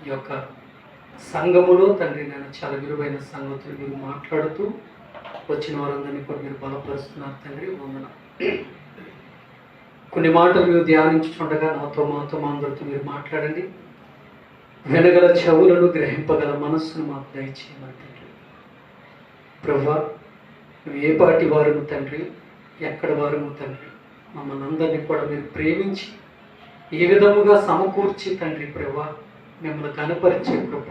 ఈ యొక్క సంఘములో తండ్రి నేను చాలా విలువైన సంగతులు మీరు మాట్లాడుతూ వచ్చిన వారందరినీ కూడా మీరు బలపరుస్తున్నారు తండ్రి. వందన కొన్ని మాటలు మీరు ధ్యానించుండగా నాతో మాతో మా అందరితో మీరు మాట్లాడండి. వినగల చెవులను గ్రహింపగల మనస్సును మాకు దయచేయమని తండ్రి. ప్రభువా, నువ్వు ఏ పాటి వారము తండ్రి, ఎక్కడ వారము తండ్రి, మమ్మల్ని అందరినీ కూడా మీరు ప్రేమించి ఏ విధముగా సమకూర్చి తండ్రి ప్రభువా మిమ్మల్ని కనపరిచే కృప,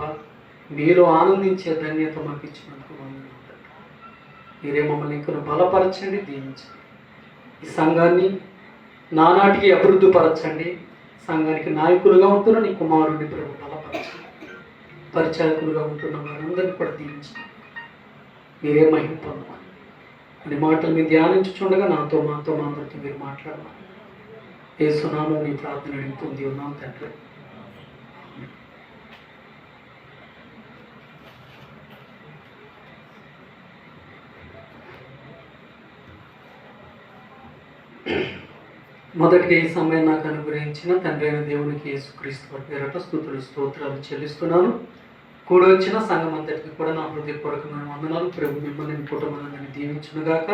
మీరు ఆనందించే ధన్యత మాకు ఇచ్చినందుకు వందనాలు తండ్రి. మీరే మమ్మల్ని ఇంకొన బలపరచండి, దీవించండి. ఈ సంఘాన్ని నానాటికి అభివృద్ధి పరచండి. సంఘానికి నాయకులుగా ఉంటున్న నీ కుమారుడిని ప్రభు బలపరచండి. పరిచారకులుగా ఉంటున్న వారందరినీ కూడా దీవించండి. మీరే మహిమ పొందమని కొన్ని మాటలు మీరు ధ్యానించుచుండగా నాతో మాతో మా అందరితో మీరు మాట్లాడమని యేసునామమున నీ ప్రార్థన అడిగి పొంది ఉన్నాం తండ్రి. మొదటిగా ఈ సమయం నాకు అనుగ్రహించిన తండ్రి అయిన దేవునికి యేసుక్రీస్తు వారి పేరట స్తుతులు స్తోత్రాలు చెల్లిస్తున్నాను. కూడి వచ్చిన సంఘం అంతటికి కూడా నా హృదయపూర్వకమైన వందనాలు. ప్రభు మిమ్మల్ని కుటుంబాన్ని దీవించునుగాక.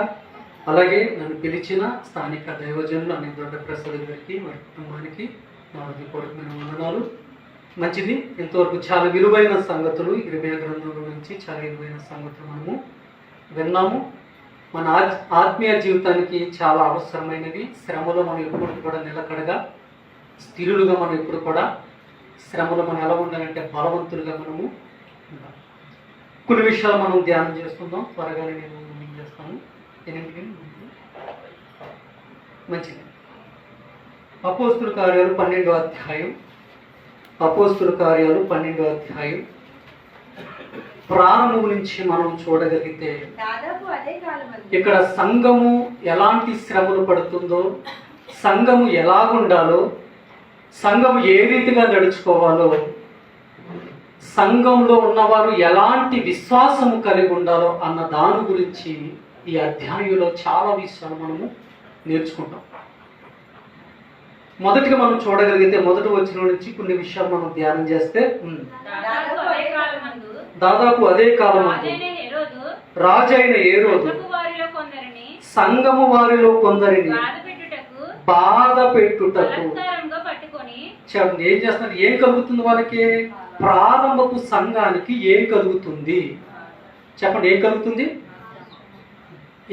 అలాగే నన్ను పిలిచిన స్థానిక దైవజనులు అనే దొడ్డ ప్రసాద్ గారికి వారి కుటుంబానికి నా హృదయపూర్వకమైన వందనాలు. మంచిది, ఇంతవరకు చాలా విలువైన సంగతులు ఇరవై గ్రంథం గురించి చాలా విలువైన సంగతులు మనము విన్నాము. మన ఆత్మీయ జీవితానికి చాలా అవసరమైనవి. శ్రమలో మనం ఎప్పుడు కూడా నిలకడగా స్థిరులుగా మనం ఎప్పుడు కూడా శ్రమలో మనం ఎలా ఉండాలంటే బలవంతులుగా మనము ఉండాలి. కొన్ని విషయాలు మనం ధ్యానం చేసుకుందాం. త్వరగానే నేను ముందుకు చేస్తాను. ఎనిమిది మంచిది. అపోస్తుల కార్యాలు 12వ అధ్యాయం. అపోస్తుల కార్యాలు 12వ అధ్యాయం ప్రారంభం నుంచి మనం చూడగలిగితే ఇక్కడ సంఘము ఎలాంటి శ్రమలు పడుతుందో, సంఘము ఎలాగుండాలో, సంఘము ఏ రీతిగా నడుచుకోవాలో, సంఘంలో ఉన్నవారు ఎలాంటి విశ్వాసము కలిగి ఉండాలో అన్న దాని గురించి ఈ అధ్యాయంలో చాలా విషయాలు మనము నేర్చుకుంటాం. మొదటిగా మనం చూడగలిగితే మొదటి వచనం నుంచి కొన్ని విషయాలు మనం ధ్యానం చేస్తే, దాదాపు అదే కాలం రాజైన హేరోదు సంఘము వారిలో కొందరిని బాధ పెట్టుటకు ఏం చేస్తున్నారు? ఏం కలుగుతుంది వాళ్ళకి? ప్రారంభపు సంఘానికి ఏం కలుగుతుంది చెప్పండి? ఏం కలుగుతుంది?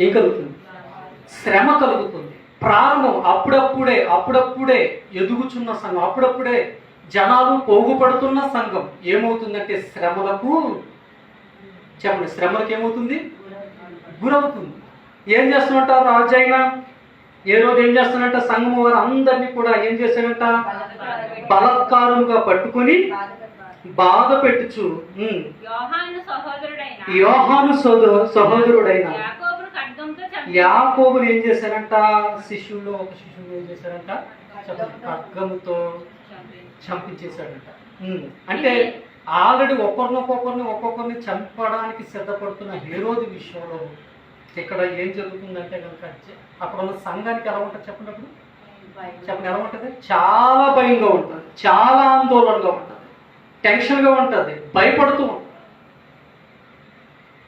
ఏం కలుగుతుంది? శ్రమ కలుగుతుంది. ప్రారంభం అప్పుడప్పుడే ఎదుగుచున్న సంఘం, అప్పుడప్పుడే జనాలు పోగుపడుతున్న సంఘం ఏమవుతుందంటే శ్రమలకు చెప్పండి, శ్రమలకు ఏమవుతుంది? గురవుతుంది. ఏం చేస్తున్నట్ట? రాజైన హేరోదు ఏం చేస్తున్నట్ట? సంఘము వారు అందరినీ కూడా ఏం చేశాడంట? బలత్కారముగా పట్టుకొని బాధ పెట్టుచు యోహాను సహోదరుడైన యాకోబుని ఏం చేశారంట? శిష్యుల్లో ఒక శిష్యుని ఏం చేశారంట? ఖడ్గముతో చంపించేశాడంట. అంటే ఆల్రెడీ ఒక్కొక్కరిని చంపడానికి సిద్ధపడుతున్న హేరోదు విషయంలో ఇక్కడ ఏం జరుగుతుందంటే కనుక అక్కడ ఉన్న సంఘానికి ఎలా ఉంటుంది చెప్పండి? అప్పుడు చెప్పండి, ఎలా ఉంటుంది? చాలా భయంగా ఉంటుంది, చాలా ఆందోళనగా ఉంటుంది, టెన్షన్గా ఉంటుంది, భయపడుతూ ఉంటుంది.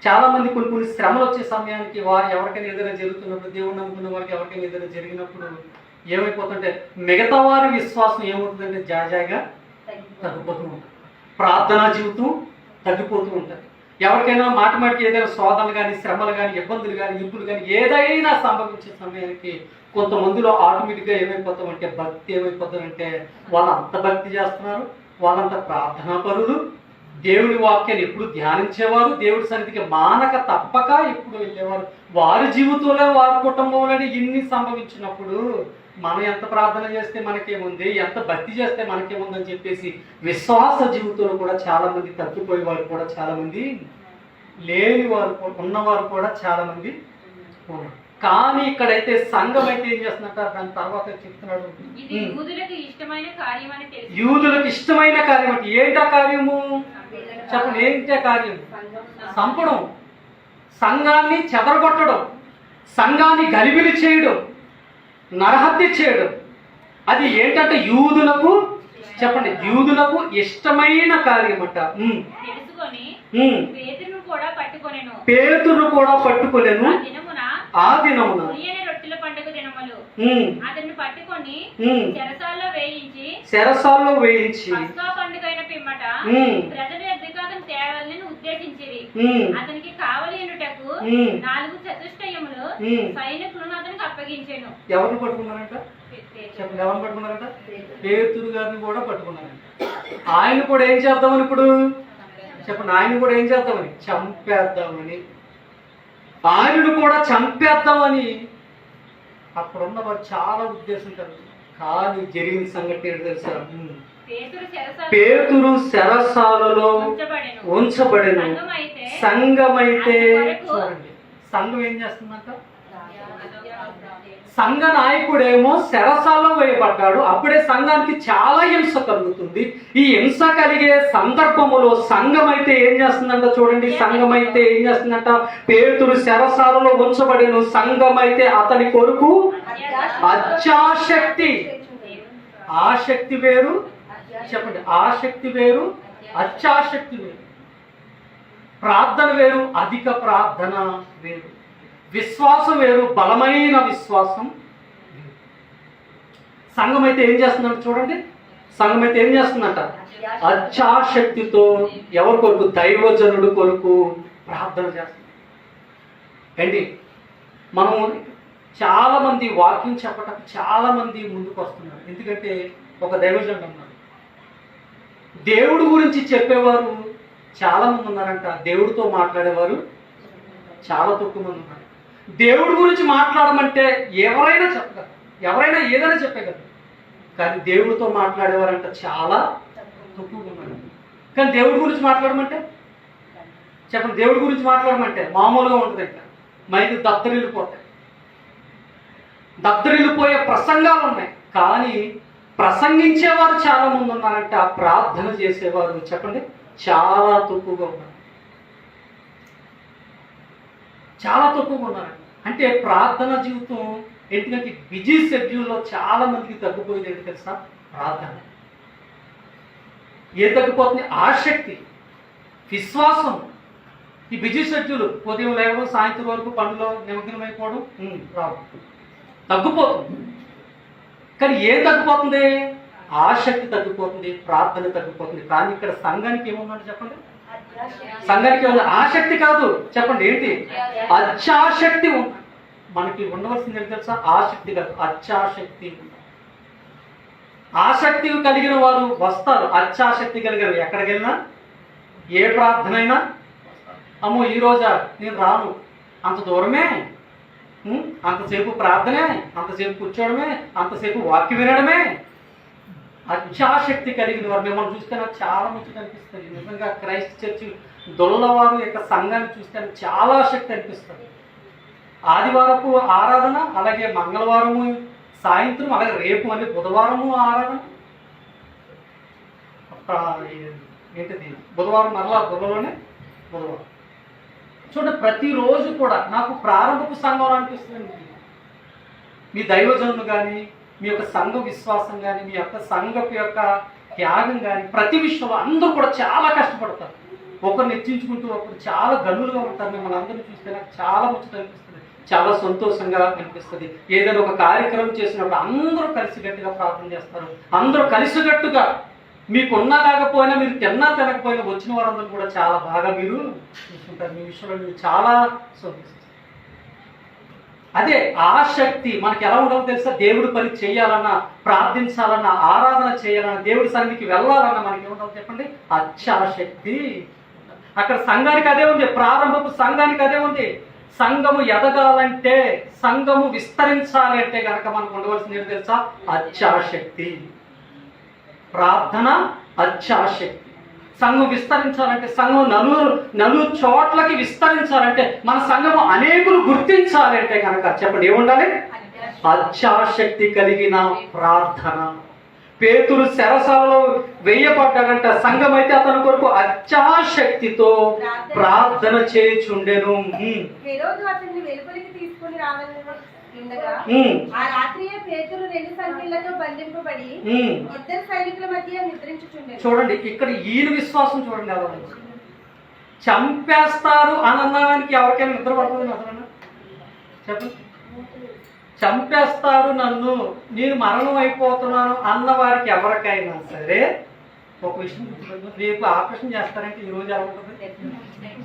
చాలా మంది కొన్ని శ్రమలు వచ్చే సమయానికి వారు ఎవరికైనా ఏదైనా జరుగుతున్నప్పుడు, దేవుడు నమ్ముకున్న వారికి ఎవరికైనా ఏదైనా జరిగినప్పుడు ఏమైపోతుంటే మిగతా వారి విశ్వాసం ఏమవుతుందంటే జాజాగా తగ్గిపోతూ ఉంటుంది. ప్రార్థనా జీవితం తగ్గిపోతూ ఉంటుంది. ఎవరికైనా మాటికి ఏదైనా శోధనలు కానీ, శ్రమలు కానీ, ఇబ్బందులు కానీ, ఇబ్బులు కానీ ఏదైనా సంభవించే సమయానికి కొంతమందిలో ఆటోమేటిక్గా ఏమైపోతామంటే భక్తి ఏమైపోతామంటే వాళ్ళు అంత భక్తి చేస్తున్నారు, వాళ్ళంత ప్రార్థనా పరులు, దేవుని వాక్యాన్ని ఎప్పుడు ధ్యానించేవారు, దేవుడి సన్నిధికి మానక తప్పక ఎప్పుడు వెళ్ళేవారు. వారి జీవితంలో వారి కుటుంబంలోనే ఇన్ని సంభవించినప్పుడు మనం ఎంత ప్రార్థన చేస్తే మనకేముంది, ఎంత భక్తి చేస్తే మనకేముందని చెప్పేసి విశ్వాస జీవితంలో కూడా చాలా మంది తగ్గిపోయేవారు కూడా చాలా మంది, లేని వారు ఉన్నవారు కూడా చాలా మంది ఉన్నారు. కానీ ఇక్కడైతే సంఘం అయితే ఏం చేస్తున్నట్ట? దాని తర్వాత చెప్తున్నాడు, యూదులకు ఇష్టమైన కార్యం అంటే ఏంటా కార్యము చెప్పండి? ఏంటా కార్యం? సంపడం, సంఘాన్ని చెదరగొట్టడం, సంఘాన్ని గలిబిలి చేయడం, నరహత్య చేయడం. అది ఏంటంటే యూదులకు చెప్పండి, యూదులకు ఇష్టమైన కార్యం అంట. పేతురు కూడా పట్టుకొనెను. ఆ దినమున రొట్టెల పండుగ దినములు అతన్ని పట్టుకొని చెరసాల్లో వేయించి పస్కా పండుగ అయిన పిమ్మట ప్రజల ఎదురుగా అతను తేవాలని ఉద్దేశించిరి. అతనికి కావలి ఎనుటకు 4 చతుష్టయములు సైనికులను అతనికి అప్పగించాను. ఎవరిని పట్టుకున్నారంట? చెప్పండి, ఎవరిని పట్టుకున్నారంట? పేతురు గారిని కూడా పట్టుకున్నారంట. ఆయన కూడా ఏం చేద్దామని ఇప్పుడు చెప్పండి, ఆయన కూడా ఏం చేద్దామని? చంపేద్దామని. ఆయనను కూడా చంపేద్దామని అక్కడున్న వారు చాలా ఉద్దేశం కలుగుతుంది. కానీ జరిగిన సంగతి ఏంటి తెలుసా? పేతురు చెరసాలలో ఉంచబడెను. సంఘమైతే చూడండి, సంఘం ఏం చేస్తుందంట? సంఘ నాయకుడేమో చెరసాలలో వేయబడ్డాడు. అప్పుడే సంఘానికి చాలా హింస కలుగుతుంది. ఈ హింస కలిగే సందర్భములో సంఘం అయితే ఏం చేస్తుందంట? చూడండి, సంఘం అయితే ఏం చేస్తుందంట? పేతురు చెరసాలలో ఉంచబడేను. సంఘం అయితే అతని కొరకు అత్యాశక్తి. ఆసక్తి వేరు, చెప్పండి, ఆసక్తి వేరు, అత్యాశక్తి వేరు. ప్రార్థన వేరు, అధిక ప్రార్థన వేరు. విశ్వాసం వేరు, బలమైన విశ్వాసం. సంఘం అయితే ఏం చేస్తుందంట? చూడండి, సంఘం అయితే ఏం చేస్తుందంట? అత్యాశక్తితో ఎవరి కొరకు? దైవజనుడు కొరకు ప్రార్థన చేస్తుంది. ఏంటి, మనం చాలా మంది వాక్యం చెప్పటం చాలా మంది ముందుకు వస్తున్నారు. ఎందుకంటే ఒక దైవజనుడు అన్నారు, దేవుడు గురించి చెప్పేవారు చాలా మంది ఉన్నారంట, దేవుడితో మాట్లాడేవారు చాలా తక్కువ మంది ఉన్నారు. దేవుడి గురించి మాట్లాడమంటే ఎవరైనా చెప్పగలరు, ఎవరైనా ఏదైనా చెప్పగలరు. కానీ దేవుడితో మాట్లాడేవారంట చాలా తక్కువగా ఉన్నారు. కానీ దేవుడి గురించి మాట్లాడమంటే చెప్పండి, దేవుడి గురించి మాట్లాడమంటే మామూలుగా ఉంటుంది. ఇంకా మైకి దత్తరిల్లిపోతాయి, దత్తరిల్లిపోయే ప్రసంగాలు ఉన్నాయి. కానీ ప్రసంగించేవారు చాలా మంది ఉన్నారంటే ఆ ప్రార్థన చేసేవారు చెప్పండి చాలా తక్కువగా ఉన్నారు, చాలా తక్కువగా ఉన్నారు. అంటే ప్రార్థన జీవితం ఎందుకంటే బిజీ షెడ్యూల్లో చాలా మందికి తగ్గిపోయింది. ఏంటి తెలుసా? ప్రార్థన. ఏ తగ్గిపోతుంది? ఆసక్తి, విశ్వాసం. ఈ బిజీ షెడ్యూల్, ఉదయం లేవడం సాయంత్రం వరకు పనులో నిమగ్నమైపోవడం రావు, తగ్గిపోతుంది. కానీ ఏం తగ్గిపోతుంది? ఆసక్తి తగ్గిపోతుంది, ప్రార్థన తగ్గిపోతుంది. కానీ ఇక్కడ సంఘానికి ఏమన్నాడు చెప్పండి? సంఘానికి ఆసక్తి కాదు, చెప్పండి ఏంటి? అత్యాశక్తి ఉంది. మనకి ఉండవలసింది ఏంటి తెలుసా? ఆసక్తి కాదు, అత్యాశక్తి. ఆసక్తి కలిగిన వారు వస్తారు, అత్యాశక్తి కలిగిన ఎక్కడికి వెళ్ళినా ఏ ప్రార్థన అయినా అమ్మో ఈ రోజా నేను రాను, అంత దూరమే, అంతసేపు ప్రార్థనే, అంతసేపు కూర్చోవడమే, అంతసేపు వాక్యం వినడమే. అత్యాశక్తి కలిగిన వారు మిమ్మల్ని చూస్తే నాకు చాలా ముచ్చట అనిపిస్తుంది. నిజంగా క్రైస్ట్ చర్చ్ దొల్లవారు యొక్క సంఘాన్ని చూస్తే చాలా ఆసక్తి అనిపిస్తుంది. ఆదివారపు ఆరాధన, అలాగే మంగళవారము సాయంత్రం, అలాగే రేపు అని బుధవారము ఆరాధన. ఏంటిది బుధవారం మరలా బుధలోనే బుధవారం. చూడండి, ప్రతిరోజు కూడా నాకు ప్రారంభపు సంఘం అనిపిస్తుంది. మీ దైవజనులు కానీ, మీ యొక్క సంఘ విశ్వాసం కానీ, మీ యొక్క సంఘపు యొక్క త్యాగం కానీ, ప్రతి విషయంలో అందరూ కూడా చాలా కష్టపడతారు. ఒకరిని హెచ్చించుకుంటూ ఒకరు చాలా గనులుగా ఉంటారు. మిమ్మల్ని అందరినీ చూస్తే నాకు చాలా ముచ్చట అనిపిస్తుంది, చాలా సంతోషంగా అనిపిస్తుంది. ఏదైనా ఒక కార్యక్రమం చేసినప్పుడు అందరూ కలిసికట్టుగా ప్రార్థన చేస్తారు. అందరూ కలిసికట్టుగా మీకున్నా లేకపోయినా, మీరు తిన్నా తినకపోయినా వచ్చిన వారందరూ కూడా చాలా బాగా మీరు చూసుకుంటారు. మీ విషయంలో మీరు చాలా శోభిస్తారు. అదే ఆసక్తి మనకి ఎలా ఉండాలో తెలుసా? దేవుడి పని చేయాలన్నా, ప్రార్థించాలన్నా, ఆరాధన చేయాలన్నా, దేవుడి సన్నిధికి వెళ్ళాలన్నా మనకి ఏముండాలో చెప్పండి? అత్యాశక్తి. అక్కడ సంఘానికి అదే ఉంది, ప్రారంభపు సంఘానికి అదే ఉంది. సంఘము ఎదగాలంటే, సంఘము విస్తరించాలి అంటే కనుక మనకు ఉండవలసింది ఏంటి తెలుసా? అత్యాశక్తి, ప్రార్థన, అత్యాశక్తి. సంఘం విస్తరించాలంటే, సంఘం నలుగురు చోట్లకి విస్తరించాలంటే, మన సంఘము అనేకులు గుర్తించాలంటే కనుక చెప్పండి ఏముండాలి? అత్యాశక్తి కలిగిన ప్రార్థన. పేతురు చెరసాలలో వేయబడ్డాడంట. సంఘం అయితే అతని కొరకు అత్యాశక్తితో ప్రార్థన చేయుచుండెను. ఉండగా ఆ రాత్రియే పేతురు 2 సంఖ్యలతో బంధింపబడి ఇద్దరు సైనికుల మధ్య నిద్రించుచుండెను. చూడండి ఇక్కడ ఈయన విశ్వాసం చూడండి ఎలా ఉంది. చంపేస్తారు అని అన్నానికి ఎవరికైనా నిద్ర పడుతుంది అసలు చెప్పండి. చంపేస్తారు నన్ను, నేను మరణం అయిపోతున్నాను అన్న వారికి ఎవరికైనా సరే ఒక విషయం గుర్తుపెట్టుకో, రేపు ఆపరేషన్ చేస్తారంటే ఈ రోజు ఎలా ఉంటుంది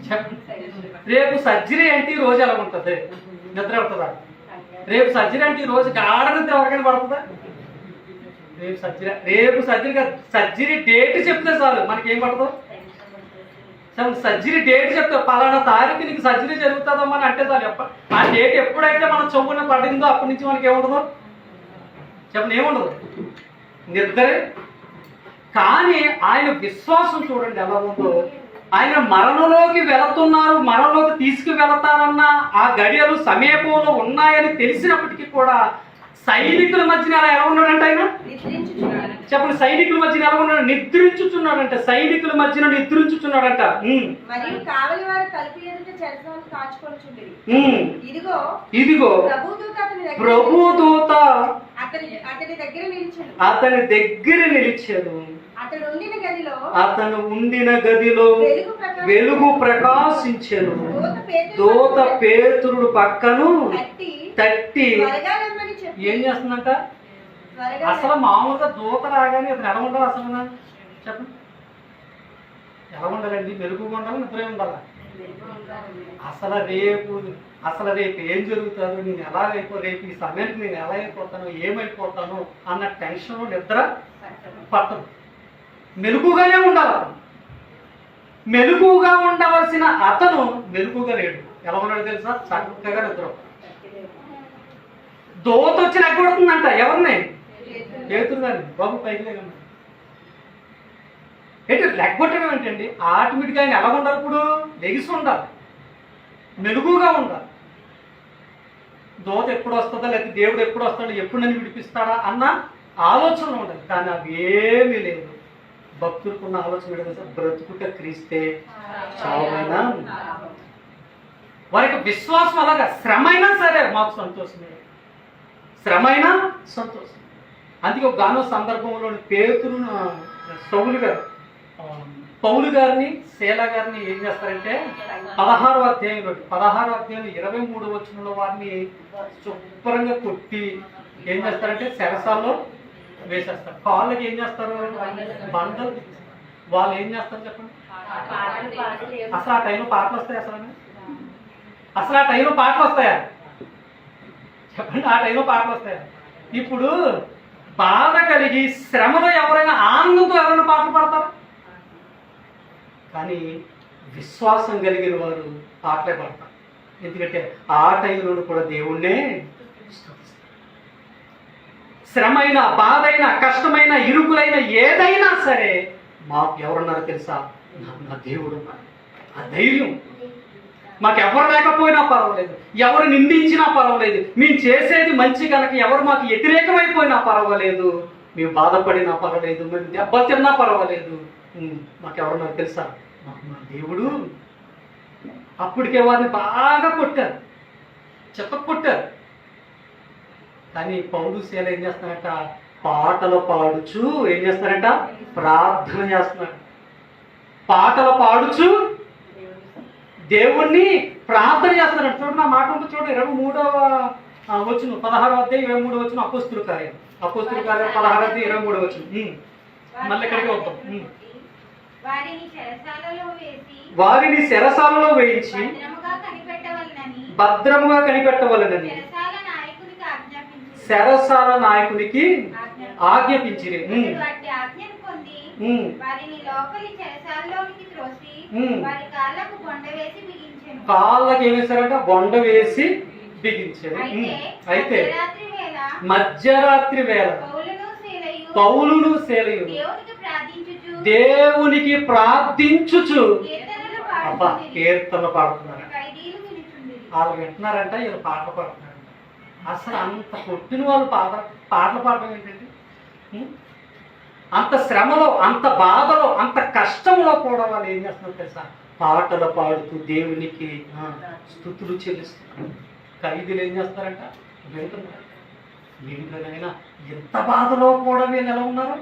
చెప్పండి. రేపు సర్జరీ అంటే ఈ రోజు ఎలా ఉంటుంది? నిద్ర అవుతుందా? రేపు సర్జరీ అంటే ఈ రోజు గాఢ నిద్ర ఎవరికైనా పడుతుందా? రేపు సర్జరీ డేట్ చెప్తే చాలు మనకేం పడదు. సర్జరీ డేట్ చెప్తే పలానా తారీఖు నీకు సర్జరీ జరుగుతుందమ్మా అని అంటే చాలు. ఆ డేట్ ఎప్పుడైతే మన చెవున పడిందో అప్పటి నుంచి మనకి ఏముండదు చెప్పండి, ఏముండదు, నిద్రే. కానీ ఆయన విశ్వాసం చూడండి ఎలా ఉందో. ఆయన మరణంలోకి వెళుతున్నారు, మరణంలోకి తీసుకువెళతారన్న ఆ గడియలు సమీపంలో ఉన్నాయని తెలిసినప్పటికీ కూడా సైనికుల మధ్యన ఎలా ఉన్నాడంటే ఆయన చెప్పండి. సైనికుల మధ్యన ఎలా ఉన్నాడు? నిద్రించుచున్నాడంట. సైనికుల మధ్యన నిద్రించుచున్నాడంట. మరియు కావలి వారు తలుపు ఎదుట చెరసాలను కాచుకొనుచుండిరి. ఇదిగో ప్రభుదూత అతని దగ్గర నిలిచాడు. అతను ఉండిన గదిలో వెలుగు ప్రకాశించెను. దూత పేతురుడు పక్కను తట్టి ఏం చేస్తుందంట? అసలు మామూలుగా దూత రాగానే అతను ఎలా ఉండాలి అసలు చెప్పండి? ఎలా ఉండాలండి? మెరుగుగా ఉండాలి, నిద్ర ఉండాలి. అసలు రేపు ఏం జరుగుతుందో, నేను ఎలా రేపు ఈ సమయానికి నేను ఎలా అయిపోతాను, ఏమైపోతాను అన్న టెన్షన్ నిద్ర పట్టదు. మెలుగుగానే ఉండాలి. మెలుగుగా ఉండవలసిన అతను మెలుగుగా లేడు. ఎలా ఉన్నాడు తెలుసా? చక్కగా నిద్ర. దోత వచ్చి లెగ్గొడుతుందంట. ఎవరిని? పేతురు గారిని. బాబు పైకి లేకుండా ఏంటి లెగ్గొట్టడం ఏంటండి? ఆటోమేటిక్గా ఆయన ఎలా ఉండాలి? ఇప్పుడు లెగిసి ఉండాలి, మెలుగుగా ఉండాలి. దోత ఎప్పుడు వస్తుందా, లేకపోతే దేవుడు ఎప్పుడు వస్తాడు, ఎప్పుడు నన్ను విడిపిస్తాడా అన్న ఆలోచన ఉండాలి. కానీ అవి ఏమీ లేదు. భక్తులకున్న ఆలోచన ఏంటంటే బ్రతుకుట క్రీస్తే చావైనా. వారికి విశ్వాసం అలాగా. శ్రమైనా సరే మాకు సంతోషమే, శ్రమైనా సంతోషం. అందుకే ఒక గానో సందర్భంలో పేతురును పౌలు గారిని శీల గారిని ఏం చేస్తారంటే 16వ అధ్యాయంలో 23వ వచనంలో వారిని శుభ్రంగా కొట్టి ఏం చేస్తారంటే చెరసాల్లో వేసేస్తారు. కాళ్ళకి ఏం చేస్తారు? బండలు. వాళ్ళు ఏం చేస్తారు చెప్పండి? అసలు ఆ టైంలో పాటలు వస్తాయి? అసలు ఆ టైంలో పాటలు వస్తాయా చెప్పండి? ఆ టైంలో పాటలు వస్తాయా? ఇప్పుడు బాధ కలిగి శ్రమలో ఎవరైనా ఆనందంతో ఎవరైనా పాటలు పాడతారు? కానీ విశ్వాసం కలిగిన వారు పాటలే పాడతారు. ఎందుకంటే ఆ టైంలో కూడా దేవుణ్ణే శ్రమైన, బాధైన, కష్టమైన, ఇరుకులైన ఏదైనా సరే మాకు ఎవరున్నారో తెలుసా? నా దేవుడు ఉన్నారు. ఆ ధైర్యం మాకు ఎవరు లేకపోయినా పర్వాలేదు, ఎవరు నిందించినా పర్వాలేదు, మేము చేసేది మంచి కనుక ఎవరు మాకు వ్యతిరేకమైపోయినా పర్వాలేదు, మేము బాధపడినా పర్వాలేదు, మేము దెబ్బతిన్నా పర్వాలేదు, మాకెవరున్నారు తెలుసా? మా దేవుడు. అప్పటికే వారిని బాగా కొట్టారు, చెప్ప కొట్టారు. కానీ పౌలు శీల ఏం చేస్తారంట? పాటలు పాడుచు ఏం చేస్తారంట? ప్రార్థన చేస్తున్నారు. పాటలు పాడుచు దేవుణ్ణి ప్రార్థన చేస్తున్నాడు. చూడండి నా మాట ఉంది, చూడండి 23వ వచనం 16వ అధ్యాయం 23వ వచనం అపోస్తుల కార్యం 16వ అధ్యాయం 23వ వచనం. మళ్ళీ ఇక్కడికి వద్దాం. వారిని చెరసాలలో వేయించి భద్రముగా కనిపెట్టవలనని చెరసాల నాయకునికి ఆజ్ఞాపించిరి. కాళ్ళకి ఏం వేశారంట? బొండ వేసి బిగించారు. అయితే మధ్యరాత్రి వేళ పౌలును శీలయు దేవునికి ప్రార్థించుచు అబ్బా కీర్తనలు పాడుతున్నారు. వాళ్ళు వింటున్నారంట, వీళ్ళు పాటలు పాడుతున్నారు. అసలు అంత కొట్టిన వాళ్ళు పాటలు పాడడం ఏంటంటే, అంత శ్రమలో, అంత బాధలో, అంత కష్టంలో కూడా వాళ్ళు ఏం చేస్తున్నారు తెలుసా? పాటలు పాడుతూ దేవునికి స్తుతులు చెల్లిస్తున్నారు. ఖైదీలు ఏం చేస్తారంట? వెళ్తున్నారు. ఏంటనైనా ఎంత బాధలో కూడా వీళ్ళు ఎలా ఉన్నారు,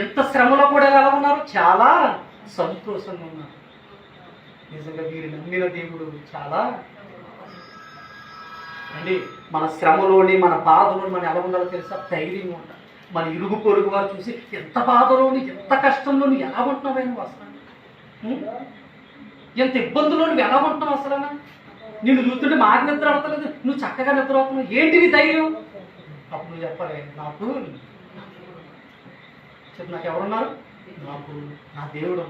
ఎంత శ్రమలో కూడా ఎలా ఉన్నారు, చాలా సంతోషంగా ఉన్నారు. నిజంగా వీరు నమ్మిన దేవుడు చాలా అండి. మన శ్రమలోని మన బాధలోని మనం ఎలా ఉండాలో తెలుసా, ధైర్యంగా ఉండాలి. మన ఇరుగు పొరుగు వారు చూసి ఎంత బాధలోని ఎంత కష్టంలోని ఎలా ఉంటున్నావు నువ్వు అసలు, ఎంత ఇబ్బందులో నువ్వు ఎలా ఉంటున్నావు అసలు, నిన్ను చూస్తుంటే మాకు నిద్ర ఆడతలేదు, నువ్వు చక్కగా నిద్ర అవుతున్నావు, ఏంటివి ధైర్యం. అప్పుడు నువ్వు చెప్పాలి, నాకు చెప్పు, నాకు ఎవరున్నారు, నాకు నా దేవుడు.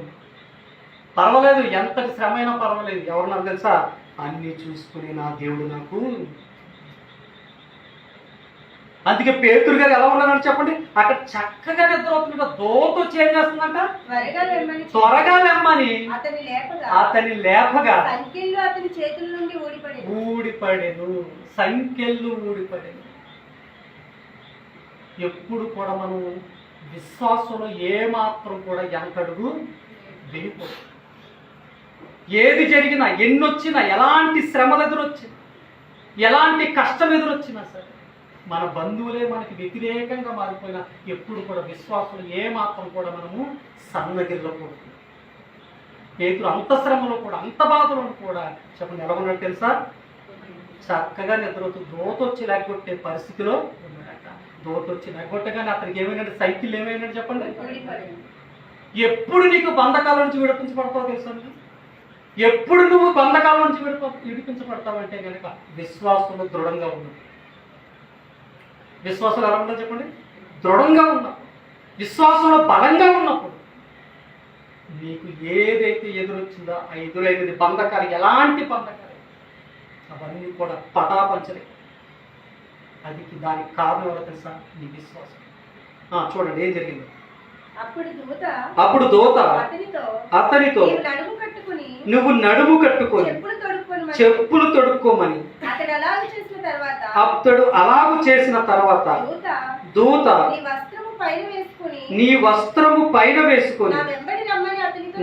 పర్వాలేదు, ఎంతటి శ్రమ అయినా పర్వాలేదు, ఎవరున్నారు తెలుసా, అన్నీ చూసుకుని నా దేవుడు నాకు. అందుకే పేతురు గారు ఎలా ఉన్నారని చెప్పండి, అక్కడ చక్కగా నిద్ర అవుతుంది. దోత వచ్చి ఏం చేస్తుందంట, త్వరగా లెమ్మని అతని లేపగా అతని చేతుల నుండి ఊడిపడేను, సంఖ్యలు ఊడిపడేను. ఎప్పుడు కూడా మనం విశ్వాసంలో ఏమాత్రం కూడా వెనకడుగు వేయకూడదు. ఏది జరిగినా, ఎన్నొచ్చినా, ఎలాంటి శ్రమలు ఎదురొచ్చినా, ఎలాంటి కష్టం ఎదురొచ్చినా సరే, మన బంధువులే మనకి వ్యతిరేకంగా మారిపోయినా ఎప్పుడు కూడా విశ్వాసంలో ఏమాత్రం కూడా మనము సన్నగిల్లకూడదు. పేతురు అంత శ్రమలో కూడా, అంత బాధలో కూడా చెప్పండి ఎలా ఉన్నాడు తెలుసా, చక్కగా నిద్రవుతూ దోత వచ్చి లేకొట్టే పరిస్థితిలో ఉన్నాడట. దోత వచ్చి లేకొట్టగానే అతనికి ఏమైనా సైకిల్ ఏమైనా చెప్పండి. ఎప్పుడు నీకు బంధకాల నుంచి విడిపించబడతావు తెలుసా, ఎప్పుడు నువ్వు బంధకాల నుంచి విడిపించబడతావంటే కనుక విశ్వాసంలో దృఢంగా ఉన్నావు. విశ్వాసంలో ఎలా ఉంటుందో చెప్పండి, దృఢంగా ఉన్నప్పుడు, విశ్వాసంలో బలంగా ఉన్నప్పుడు నీకు ఏదైతే ఎదురొచ్చిందో ఆ ఎదురైనది బంధకాలు, ఎలాంటి బంధకాలు అవన్నీ కూడా పటాపంచలే. అది దానికి కారణం ఎవరో తెలుసా, నీ విశ్వాసం. చూడండి ఏం జరిగింది. అప్పుడు దూత అతనితో నువ్వు నడుము కట్టుకొని చెప్పులు తొడుక్కోమని, అతడు అలాగు చేసిన తర్వాత దూత నీ వస్త్రము పైన వేసుకొని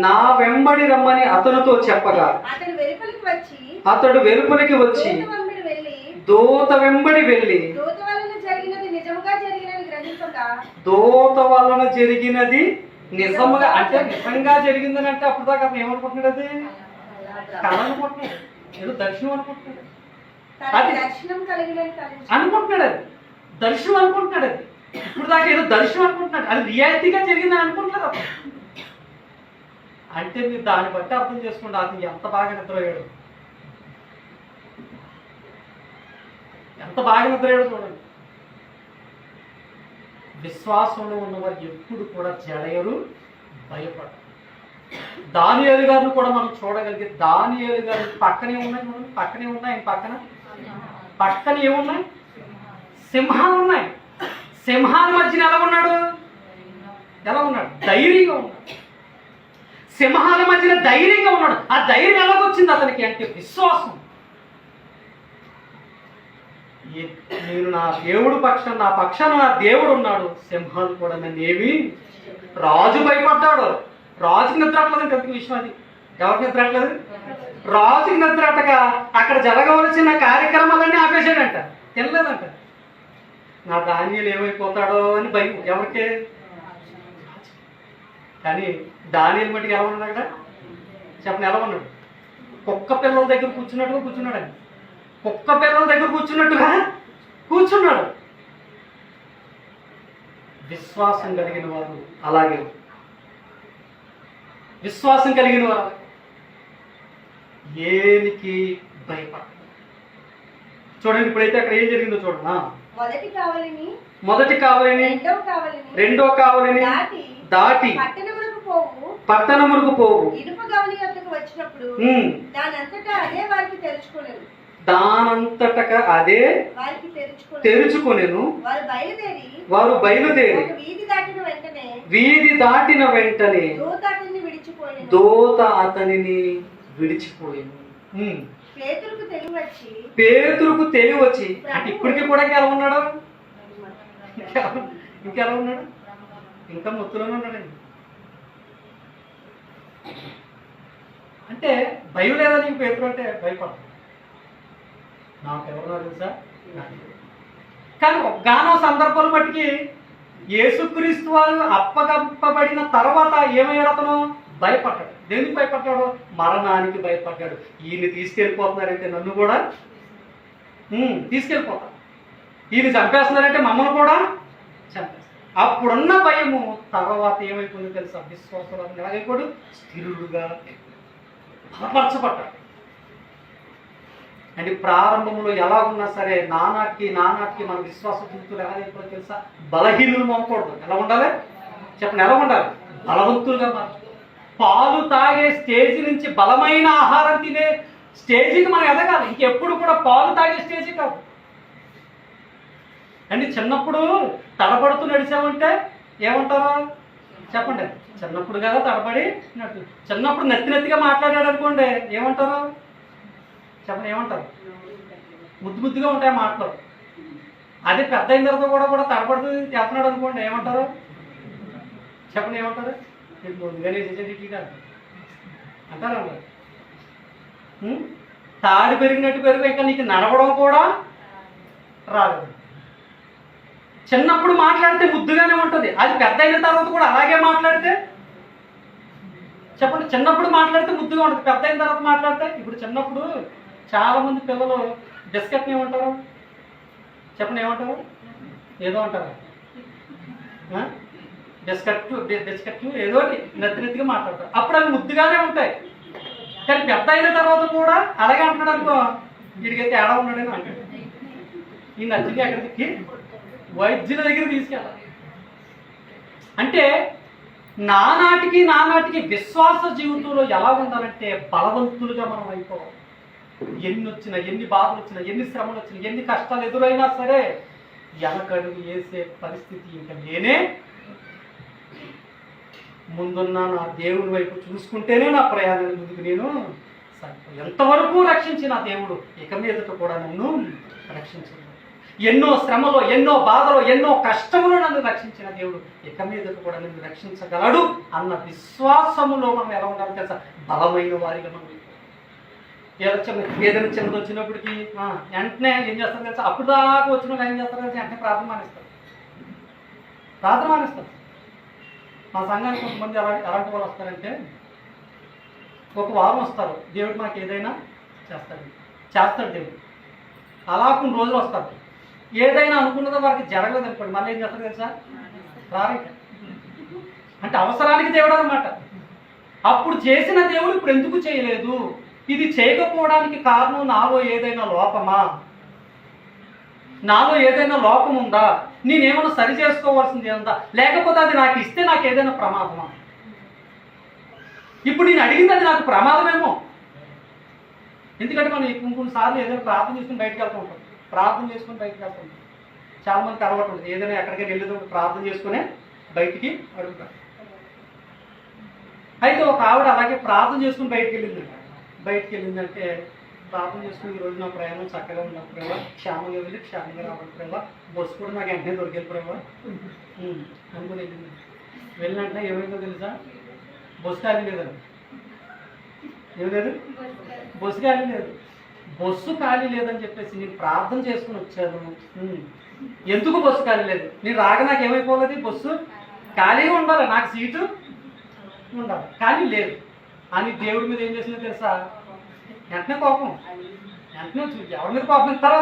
నా వెంబడి రమ్మని అతనితో చెప్పగా అతడు వెలుపలికి వచ్చి దూత వెంబడి వెళ్ళి దూత వలన జరిగినది నిజంగా, అంటే నిజంగా జరిగిందని అంటే అప్పుడు దాకా అతను ఏమనుకుంటున్నాడు, అది కళ అనుకుంటున్నాడు, ఏదో దర్శనం అనుకుంటున్నాడు, అది అనుకుంటున్నాడు, అది దర్శనం అనుకుంటున్నాడు, అది ఇప్పుడు దాకా ఏదో దర్శనం అనుకుంటున్నాడు, అది రియాలిటీగా జరిగిందని అనుకుంటున్నాడు అతను. అంటే మీరు దాన్ని బట్టి అర్థం చేసుకోండి అతను ఎంత బాగా నిద్రపోయాడు, ఎంత బాగా నిద్రపోయాడు చూడండి. విశ్వాసంలో ఉన్నవారు ఎప్పుడు కూడా జడయరు, భయపడరు. దానియేలు గారిని కూడా మనం చూడగలిగే, దానియేలు గారు పక్కనే ఉన్నాయి, పక్కనే ఉన్నాయి, పక్కన ఏమున్నాయి, సింహాలు ఉన్నాయి. సింహాల మధ్యన ఎలా ఉన్నాడు, ధైర్యంగా ఉన్నాడు. సింహాల మధ్యన ధైర్యంగా ఉన్నాడు. ఆ ధైర్యం ఎలాగొచ్చింది అతనికి అంటే విశ్వాసం. నేను నా దేవుడు పక్షాన, నా పక్షాన నా దేవుడు ఉన్నాడు, సింహాలు కూడా నన్ను ఏమి. రాజు భయపడ్డాడు, రాజుకి నిద్ర అట్లేదంటే ఎంత విషయం, అది ఎవరికి నిద్ర అట్లేదు, రాజుకి నిద్ర అట్టగా అక్కడ జరగవలసిన కార్యక్రమాలన్నీ ఆపేశాడంట, తినలేదంట. నా దానియేలు ఏమైపోతాడో అని భయం ఎవరికే. కానీ దానియేలు మట్టికి ఎలా ఉన్నాడు అక్కడ చెప్పండి, ఎలా ఉన్నాడు, కుక్క పిల్లల దగ్గర కూర్చున్నట్టుగా కూర్చున్నాడు. కుక్క పిల్లల దగ్గర కూర్చున్నట్టుగా కూర్చున్నాడు. విశ్వాసం కలిగిన వారు అలాగే, విశ్వాసం కలిగిన వారు ఏనికి భయపడతారు. చూడండి ఇప్పుడైతే అక్కడ ఏం జరిగిందో చూడండి. మొదటి కావలిని రెండో కావలిని దాటి పట్టణమునకు పోవు, దానంతటక అదే తెరుచుకొనెను. వారు బయలుదేరి వీధి దాటిన వెంటనే దూత అతనిని విడిచిపోయాను. పేతురుకు తెలివి వచ్చి, అంటే ఇప్పటికీ కూడా ఎలా ఉన్నాడు, ఇంకెలా ఉన్నాడు, ఇంకా మొత్తులోనే ఉన్నాడండి. అంటే భయం లేదా నీకు పేతురు అంటే భయపడతాడు. నాకెవరున్నారు తెలుసా, కానీ గానో సందర్భాలు బట్టి యేసుక్రీస్తు వారు అప్పగప్పబడిన తర్వాత ఏమయ్యాడు? అతను భయపడ్డాడు. దేనికి భయపడ్డాడు? మరణానికి భయపడ్డాడు. ఈయన తీసుకెళ్ళిపోతున్నారంటే నన్ను కూడా తీసుకెళ్ళిపోతారు, ఈయన చంపేస్తున్నారంటే మమ్మల్ని కూడా చంపేస్తారు. అప్పుడున్న భయము తర్వాత ఏమైపోయిందో తెలుసా? విశ్వాసంలో ఎలాగైపోయాడు? స్థిరుడుగా బలపరచబడ్డాడు. అంటే ప్రారంభంలో ఎలా ఉన్నా సరే నానాటికి మన విశ్వాస జీవితంలో ఎలాగైపోతుందో తెలుసా? బలహీనులు అవ్వకూడదు. ఎలా ఉండాలి చెప్పండి? ఎలా ఉండాలి? బలవంతులుగా మారు. పాలు తాగే స్టేజ్ నుంచి బలమైన ఆహారం తినే స్టేజ్కి మనం ఎదగాలి. ఇంకెప్పుడు కూడా పాలు తాగే స్టేజ్ కాదు. అంటే చిన్నప్పుడు తడబడుతూ నడిచామంటే ఏమంటారు చెప్పండి? చిన్నప్పుడు కదా తడబడి నట్టు. చిన్నప్పుడు నెత్తిగా మాట్లాడాడు అనుకోండి, ఏమంటారు చెప్పండి? ఏమంటారు? ముద్దుగా ఉంటాయి మాటలు. అదే పెద్ద అయిన తర్వాత కూడా తడబడుతూ చెప్తున్నాడు అనుకోండి, ఏమంటారు చెప్పండి? ఏమంటారు? ముందుగానే చేసేది కాదు అంటారా? తాడి పెరిగినట్టు పెరుగు, ఇంకా నీకు నడవడం కూడా రాదు. చిన్నప్పుడు మాట్లాడితే ముద్దుగానే ఉంటుంది, అది పెద్ద అయిన తర్వాత కూడా అలాగే మాట్లాడితే చెప్పండి? చిన్నప్పుడు మాట్లాడితే ముద్దుగా ఉంటుంది, పెద్ద అయిన తర్వాత మాట్లాడితే. ఇప్పుడు చిన్నప్పుడు చాలా మంది పిల్లలు బిస్కెట్ని ఏమంటారు చెప్పండి? ఏమంటారు? ఏదో అంటారు, బిస్కెట్లు ఏదో నెత్తిగా మాట్లాడతారు. అప్పుడు అవి ముద్దుగానే ఉంటాయి. కానీ పెద్ద అయిన తర్వాత కూడా అలాగే అంటున్నాడు అనుకో, వీడికైతే తేడా ఉన్నాడని అంటాడు. ఈ నచ్చికి ఎక్కడికి వైద్యుల దగ్గర తీసుకెళ్ళాలి. అంటే నానాటికి విశ్వాస జీవితంలో ఎలా ఉండాలంటే బలవంతులుగా మనం అయిపోవాలి. ఎన్ని వచ్చినా, ఎన్ని బాధలు వచ్చినా, ఎన్ని శ్రమలు వచ్చినా, ఎన్ని కష్టాలు ఎదురైనా సరే వెనకడుగు వేసే పరిస్థితి ఇంకా నేనే. ముందున్న నా దేవుడి వైపు చూసుకుంటేనే నా ప్రయాణాన్ని ముందుకు నేను ఎంతవరకు రక్షించిన దేవుడు ఇక మీదట కూడా నన్ను రక్షించడు. ఎన్నో శ్రమలో, ఎన్నో బాధలో, ఎన్నో కష్టములో నన్ను రక్షించిన దేవుడు ఇక మీదట కూడా నన్ను రక్షించగలడు అన్న విశ్వాసములో మనం ఎలా ఉండాలి తెలుసా? బలమైన వారిగా మనం ఏదైనా చిన్నది వచ్చినప్పటికీ వెంటనే ఏం చేస్తారు తెలుసా? అప్పుడు దాకా వచ్చిన ఏం చేస్తారు తెలుసా? వెంటనే ప్రార్థన మానేస్తారు. మా సంఘానికి కొంతమంది ఎలాంటి వాళ్ళు వస్తారంటే, ఒక వారం వస్తారు, దేవుడు మనకి ఏదైనా చేస్తాడు దేవుడు. అలా కొన్ని రోజులు వస్తారు, ఏదైనా అనుకున్నదో వారికి జరగలేదు అనుకోండి, మళ్ళీ ఏం చేస్తారు తెలుసా? రారేట. అంటే అవసరానికి దేవుడు అనమాట. అప్పుడు చేసిన దేవుడు ఇప్పుడు ఎందుకు చేయలేదు? ఇది చేయకపోవడానికి కారణం నాలో ఏదైనా లోపమా? నాలో ఏదైనా లోపం ఉందా? నేనేమైనా సరి చేసుకోవాల్సింది ఉందా? లేకపోతే అది నాకు ఇస్తే నాకు ఏదైనా ప్రమాదమా? ఇప్పుడు నేను అడిగింది అది నాకు ప్రమాదమేమో. ఎందుకంటే మనం కొన్నిసార్లు ఏదైనా ప్రార్థన చేసుకుని బయటకు వెళ్తూ ఉంటాం. చాలా మందికి అలవాటు ఉంటుంది, ఏదైనా ఎక్కడికైనా వెళ్ళేటప్పుడు ప్రార్థన చేసుకునే బయటికి అడుగుతారు. అయితే ఒక ఆవిడ అలాగే ప్రార్థన చేసుకుని బయటికి వెళ్ళిందంటే ప్రార్థన చేసుకుని ఈరోజు నా ప్రయాణం చక్కగా ఉన్నప్పుడేవా, క్షేమంగా వెళ్ళి క్షేమంగా రావట్లేవా, బస్సు కూడా నాకు వెంటనే దొరికెళ్ళిపోయావా అనుకుని వెళ్ళినట్టే ఏమైందో తెలుసా? బస్సు ఖాళీ లేదండి. ఏం లేదు, బస్సు ఖాళీ లేదు. బస్సు ఖాళీ లేదని చెప్పేసి నేను ప్రార్థన చేసుకుని వచ్చాను. ఎందుకు బస్సు ఖాళీ లేదు? నేను రాగా నాకు ఏమైపోలేదు, బస్సు ఖాళీగా ఉండాలి, నాకు సీటు ఉండాలి, కానీ లేదు అని దేవుడి మీద ఏం చేసిందో తెలుసా? వెంటనే కోపం. వెంటనే ఎవరి మీద కోపం ఇస్తారా?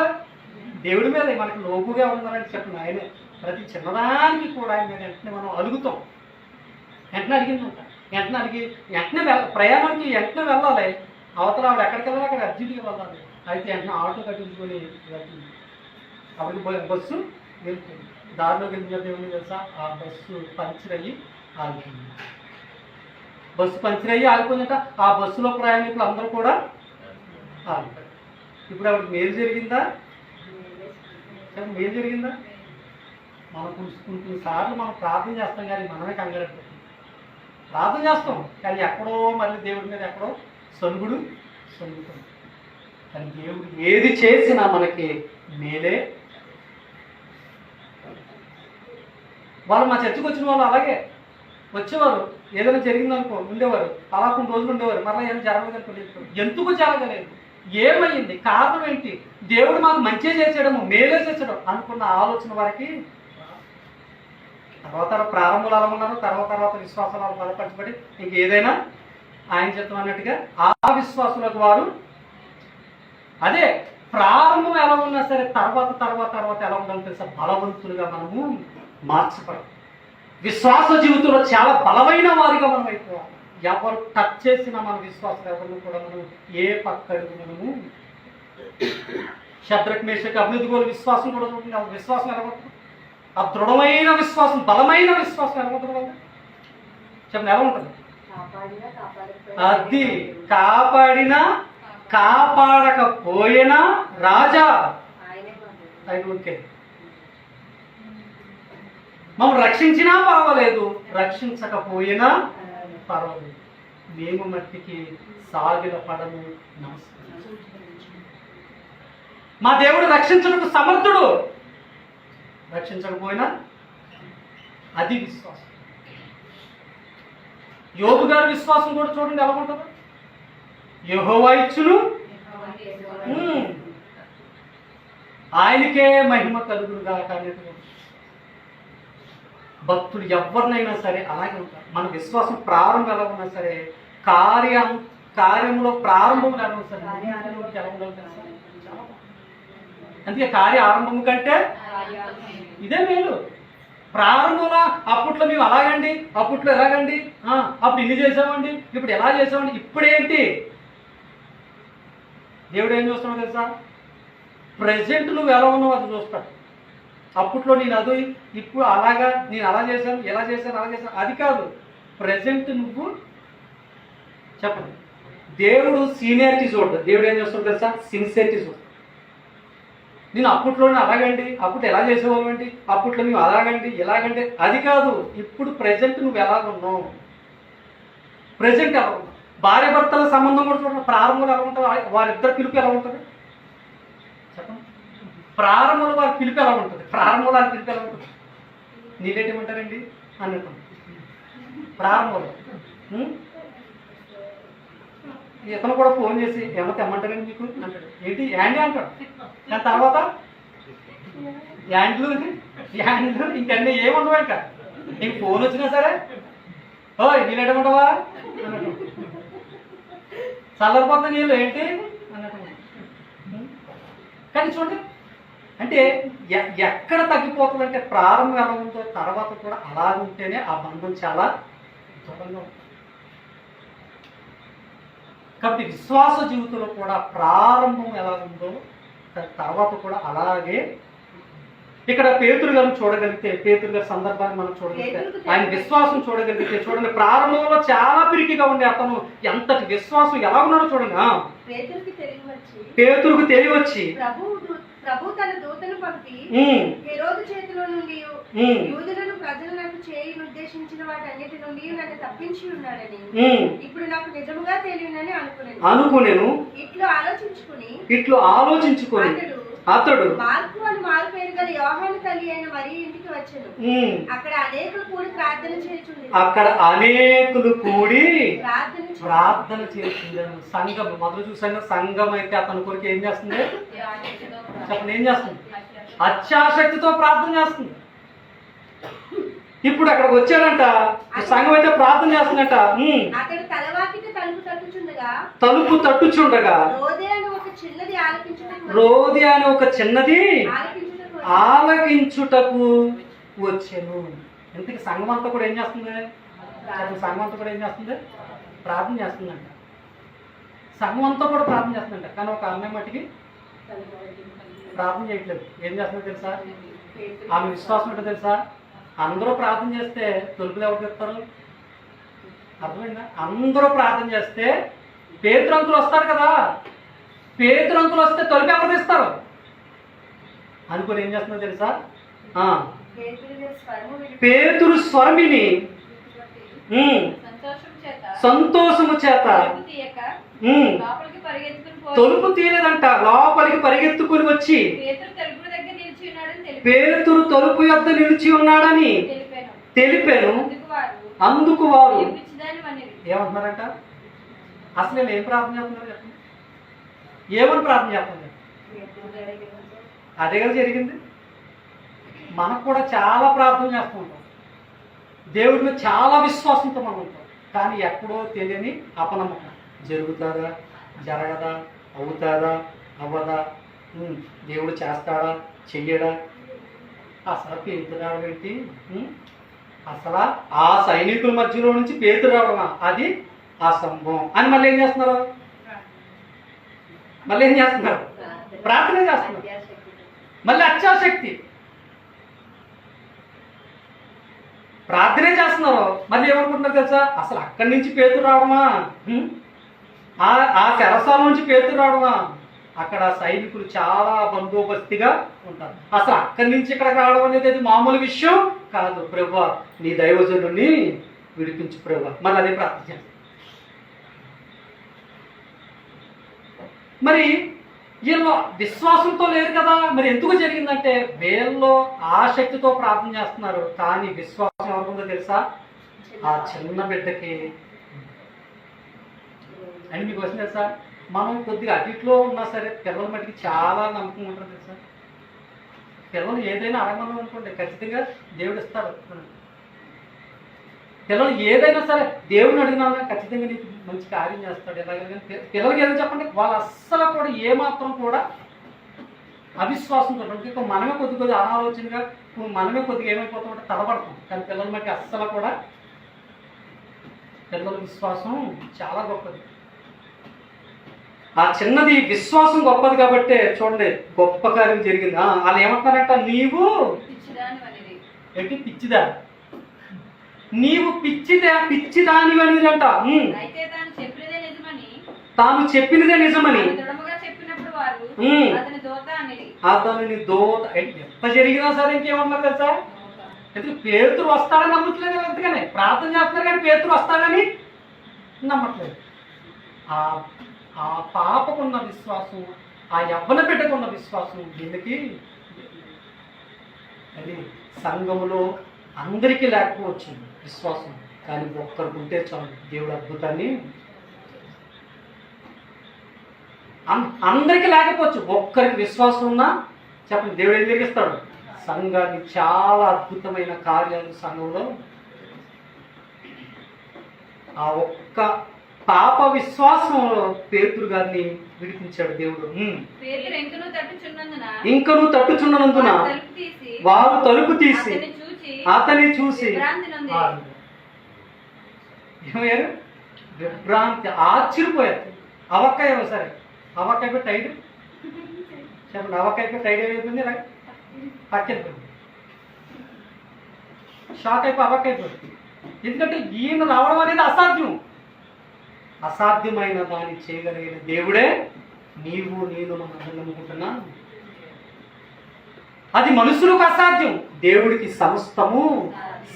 దేవుడి మీద. మనకి లోపుగా ఉన్నారని చెప్పిన ఆయనే ప్రతి చిన్నదానికి కూడా ఆయన మీద వెంటనే మనం అడుగుతాం. వెంటనే అడిగిందంట, వెంటనే ప్రయాణానికి వెంటనే వెళ్ళాలి. అవతల ఆవిడ ఎక్కడికి వెళ్ళాలి, అక్కడ అర్జెంట్గా వెళ్ళాలి. అయితే వెంటనే ఆటో కట్టించుకొని వెళ్తుంది. అప్పటికి బస్సు వెళ్తుంది. దారిలోకి వెళ్ళినట్టు ఏమైంది తెలుసా? ఆ బస్సు పంచర్ అయ్యి ఆగిపోయింది. ఆగిపోయిందంట. ఆ బస్సులో ప్రయాణికులు అందరూ కూడా ఆగిపోయారు. ఇప్పుడు ఆవిడకి మేలు జరిగిందా? మనం కొన్నిసార్లు మనం ప్రార్థన చేస్తాం, కానీ మనమే కంగారు ప్రార్థన చేస్తాం, కానీ ఎక్కడో మళ్ళీ దేవుడి మీద ఎక్కడో సొనుగుతాం. కానీ దేవుడు ఏది చేసినా మనకి మేలే. వాళ్ళు మా చర్చకు వచ్చిన వాళ్ళు అలాగే వచ్చేవారు. ఏదైనా జరిగిందనుకో ఉండేవారు, అలా కొన్ని రోజులు ఉండేవారు, మరలా ఏం జరగలేదు అనుకోలేదు. ఎందుకు జరగలేదు? ఏమైంది? కారణం ఏంటి? దేవుడు మాకు మంచి చేసాడము, మేలే చేసాడు అనుకున్న ఆలోచన వారికి తర్వాత ప్రారంభంలో అలా ఉన్నారు, తర్వాత విశ్వాసాలు బలపరచబడి ఇంక ఏదైనా ఆయన చిత్తం అన్నట్టుగా ఆ విశ్వాసులకు వారు అదే ప్రారంభం ఎలా ఉన్నా సరే తర్వాత ఎలా ఉండాలి తెలుసా? బలవంతులుగా మనము మార్చబడం. విశ్వాస జీవితంలో చాలా బలమైన వారిగా మనం అయిపోవాలి. ఎవరు టచ్ చేసిన మన విశ్వాసం ఎవరిని కూడా మనం ఏ పక్కడు మనము శద్రక్ మేషక్ అభివృద్ధిగోలు విశ్వాసం కూడా చూడండి. ఆ విశ్వాసం ఎలా ఉంటుంది? ఆ దృఢమైన విశ్వాసం, బలమైన విశ్వాసం ఎలా ఉంటుంది? చెప్పండి, ఎలా ఉంటుంది? అది కాపాడినా కాపాడకపోయినా రాజా ఆయన ఓకే. మమ్మల్ని రక్షించినా పర్వాలేదు, రక్షించకపోయినా పర్వాలేదు, మేము మట్టికి సాగిల పడము, నమస్కారం. మా దేవుడు రక్షించడానికి సమర్థుడు, రక్షించకపోయినా అది విశ్వాసం. యోబు గారి విశ్వాసం కూడా చూడండి ఎలా ఉంటుందో. యెహోవా ఇచ్చును, ఆయనకే మహిమ కలుగునుగా. భక్తులు ఎవరినైనా సరే అలాగే ఉంటారు. మన విశ్వాసం ప్రారంభం ఎలా ఉన్నా సరే, కార్యంలో ప్రారంభం ఎలా ఉన్నా సరే ఎలా ఉండాలి తెలుసా? అందుకే కార్య ఆరంభం కంటే ఇదే మేలు. ప్రారంభంలో అప్పట్లో మేము అలాగండి, అప్పట్లో ఎలాగండి, అప్పుడు ఇన్ని చేసామండి, ఇప్పుడు ఎలా చేసామండి, ఇప్పుడేంటి? దేవుడు ఏం చూస్తున్నావు తెలుసా? ప్రజెంట్ నువ్వు ఎలా ఉన్నావు అది చూస్తాడు. అప్పట్లో నేను అది, ఇప్పుడు అలాగా, నేను అలా చేశాను, ఎలా చేశాను, అలా చేశాను, అది కాదు. ప్రజెంట్ నువ్వు చెప్పండి. దేవుడు సీనియారిటీ చూడదు. దేవుడు ఏం చేస్తాడు తెలుసా? సిన్సియారిటీ చూడదు. నేను అప్పట్లోనే అలాగండి, అప్పుడు ఎలా చేసేవాళ్ళు అండి, అప్పట్లో నువ్వు అలాగండి ఎలాగండి, అది కాదు. ఇప్పుడు ప్రజెంట్ నువ్వు ఎలాగున్నావు, ప్రజెంట్ ఎలా ఉన్నావు. భార్య భర్తల సంబంధం కూడా చూడండి. ప్రారంభంలో ఎలా ఉంటుంది, వారిద్దరు పిలుపు ఎలా ఉంటుంది చెప్పండి. ప్రారంభంలో వారి పిలుపు ఎలా ఉంటుంది, ప్రారంభంలో వారి పిలుపు ఎలా ఉంటుంది. నీళ్ళేటేమంటారండి అన్నట్టు ప్రారంభంలో. ఇతను కూడా ఫోన్ చేసి ఏమో తెమ్మంటారండి మీకు అంటాడు. ఏంటి యాండీ అంటాడు. దాని తర్వాత యాండ్లు ఇంకన్నీ ఏముండవు. ఇంకా నీకు ఫోన్ వచ్చినా సరే ఓయ్ నీళ్ళేటమంటావా అన్నట్టు. చల్లరిపోతున్న నీళ్ళు ఏంటి అన్నట్టు. కానీ చూడండి, అంటే ఎక్కడ తగ్గిపోతుందంటే ప్రారంభం ఎలా ఉందో తర్వాత కూడా అలా ఉంటేనే ఆ బంధం చాలా దృఢంగా ఉంటుంది. కాబట్టి విశ్వాస జీవితంలో కూడా ప్రారంభం ఎలా ఉందో తర్వాత కూడా అలాగే. ఇక్కడ పేతురు గారిని చూడగలిగితే, పేతురు గారి సందర్భాన్ని మనం చూడగలిగితే, ఆయన విశ్వాసం చూడగలిగితే చూడండి, ప్రారంభంలో చాలా పిరికిగా ఉండే అతను ఎంతటి విశ్వాసం ఎలా ఉన్నాడో చూడండి. పేతురుకు తెలివచ్చి ప్రభు తన దూతను పంపి హెరోదు చేతిలో నుండి యూదులను ప్రజలకు చేయని ఉద్దేశించిన వాటన్నిటి నుండి నన్ను తప్పించి ఉన్నాడని ఇప్పుడు నాకు నిజముగా తెలియనని అనుకునేను. ఇట్లు ఆలోచించుకుని అతడు మార్కు అని మారు పేరు గల యోహాను తల్లి అయిన మరి ఇంటికి వచ్చాను. అక్కడ అనేకులు కూడి ప్రార్థన చేస్తున్నారు. సంఘం మొదలు చూసాను. సంఘం అయితే అతని కొరకు ఏం చేస్తుంది చెప్పండి, ఏం చేస్తుంది? అత్యాసక్తితో ప్రార్థన చేస్తుంది. ఇప్పుడు అక్కడికి వచ్చాడంట, సంఘం అయితే ప్రార్థన చేస్తుందట. తలుపు తట్టుచుండగా రోది అని ఒక చిన్నది ఆలకించుటకు వచ్చాను. ఇంతకీ సంఘం అంతా కూడా ఏం చేస్తుంది? సంఘం అంతా కూడా ఏం చేస్తుంది? ప్రార్థన చేస్తుందంట. సంఘం అంతా కూడా ప్రార్థన చేస్తుందంట. కానీ ఒక అమ్మాయి మట్టికి ప్రార్థన చేయట్లేదు. ఏం చేస్తుందో తెలుసా? ఆమె విశ్వాసం ఏంటో తెలుసా? అందరూ ప్రార్థన చేస్తే తలుపులు ఎవరు చెప్తారు? అర్థమైందా? అందరూ ప్రార్థన చేస్తే పేతురంకులు వస్తారు కదా, పేతురంకులు వస్తే తలుపు ఎవరు తీస్తారు అనుకుని ఏం చేస్తుందో తెలుసా? పేతురు స్వరమిని సంతోషము చేత తలుపు తీయలేదంట, లోపలికి పరిగెత్తుకుని వచ్చి పేతురు తలుపు యొద్ద నిలిచి ఉన్నాడని తెలిపాను. అందుకు వారు ఏమంటున్నారంట? అసలు నేను ఏం ప్రార్థన చేస్తున్నారు చెప్పండి? ఏమని ప్రార్థన చేస్తున్నారు? అదే కదా జరిగింది. మనకు కూడా చాలా ప్రార్థన చేస్తూ ఉంటాం, దేవుడి మీద చాలా విశ్వాసంతో మనం ఉంటాం, కానీ ఎక్కడో తెలియని అపనమ్మకం. జరుగుతుందా, జరగదా, అవుతాదా, అవ్వదా, దేవుడు చేస్తాడా, చెయ్యడా, అసలు పేతురు రావడం ఏంటి, అసలు ఆ సైనికుల మధ్యలో నుంచి పేతురు రావడమా, అది అసంభవం అని మళ్ళీ ఏం చేస్తున్నారు, ప్రార్థన చేస్తున్నారు, మళ్ళీ అత్యాశక్తి ప్రార్థనే చేస్తున్నారు. మళ్ళీ ఏమనుకుంటున్నారు తెలుసా, అసలు అక్కడి నుంచి పేతురు రావడమా, ఆ చెరసాల నుంచి పేతురు రావడమా, అక్కడ సైనికులు చాలా బందోబస్తుగా ఉంటారు, అసలు అక్కడి నుంచి ఇక్కడ రావడం అనేది అది మామూలు విషయం కాదు. ప్రభువా నీ దైవజనుడిని విడిపించు ప్రభువా, మళ్ళీ అదే ప్రార్థన చేస్తారు. మరి వీళ్ళు విశ్వాసంతో లేరు కదా, మరి ఎందుకు జరిగిందంటే వీళ్ళు ఆసక్తితో ప్రార్థన చేస్తున్నారు, కానీ విశ్వాసం ఎవరుందో తెలుసా, ఆ చిన్న బిడ్డకి. అని మీకు వచ్చింది తెలుసా, మనం కొద్దిగా అటిట్లో ఉన్నా సరే పిల్లల మట్టికి చాలా నమ్మకం ఉంటుంది తెలుసా. పిల్లలు ఏదైనా అడగమని అనుకోండి ఖచ్చితంగా దేవుడు ఇస్తాడు. పిల్లలు ఏదైనా సరే దేవుడిని అడిగినా ఖచ్చితంగా నీకు మంచి కార్యం చేస్తాడు. ఎలాగైనా పిల్లలకి ఏదైనా చెప్పండి, వాళ్ళు అస్సలు కూడా ఏమాత్రం కూడా అవిశ్వాసంతో ఇంకా మనమే కొద్దిగా అనాలోచనగా మనమే కొద్దిగా ఏమైపోతామంటే తడబడతాం, కానీ పిల్లల మట్టి అస్సలు కూడా పిల్లల విశ్వాసం చాలా గొప్పది. ఆ చిన్నది విశ్వాసం గొప్పది కాబట్టే చూడండి గొప్ప కార్యం జరిగింది. వాళ్ళు ఏమంటారంట, నీవు ఏంటి పిచ్చిదా, నీవు పిచ్చిదాని అనేది అంట. తాను చెప్పినదే నిజమని అతనిని దోత ఎంత జరిగినా సరే ఇంకేమన్నారు తెలుసా, ఎందుకు పేతురు వస్తాడని నమ్మట్లేదు, ఎందుకని ప్రార్థన చేస్తున్నారు కానీ పేతురు వస్తాడని నమ్మట్లేదు. ఆ పాపకున్న విశ్వాసం, ఆ యవ్వన బిడ్డకున్న విశ్వాసం వీళ్ళకి అది సంఘములో అందరికీ లేకపోవచ్చు విశ్వాసం, కానీ ఒక్కరికి ఉంటే చాలు దేవుడు అద్భుతాన్ని. అందరికీ లేకపోవచ్చు, ఒక్కరికి విశ్వాసం ఉన్నా చెప్పండి దేవుడు ఏం జరిగిస్తాడు, సంఘాన్ని చాలా అద్భుతమైన కార్యాలు సంఘంలో. ఆ ఒక్క పాప విశ్వాసంలో పేతురు గారిని విడిపించాడు దేవుడు. ఇంకను తట్టుచున్నందున వారు తలుపు తీసి అతన్ని చూసి ఏమయ్యారు, విభ్రాంతి, ఆశ్చర్యపోయారు. అవక్కాయ సరే అవక్కాయ టైడ్ చెప్పండి, అవక్కాయ టైడ్ ఏమైపోయింది, పక్కెళ్ళిపోయింది, షాక్ అయిపోయి అవక్కైపోయింది. ఎందుకంటే ఈయన రావడం అనేది అసాధ్యం, అసాధ్యమైన దాన్ని చేయగలిగిన దేవుడే నీవు నేను మనం నమ్ముకుంటున్నా. అది మనుషులకు అసాధ్యం, దేవుడికి సమస్తము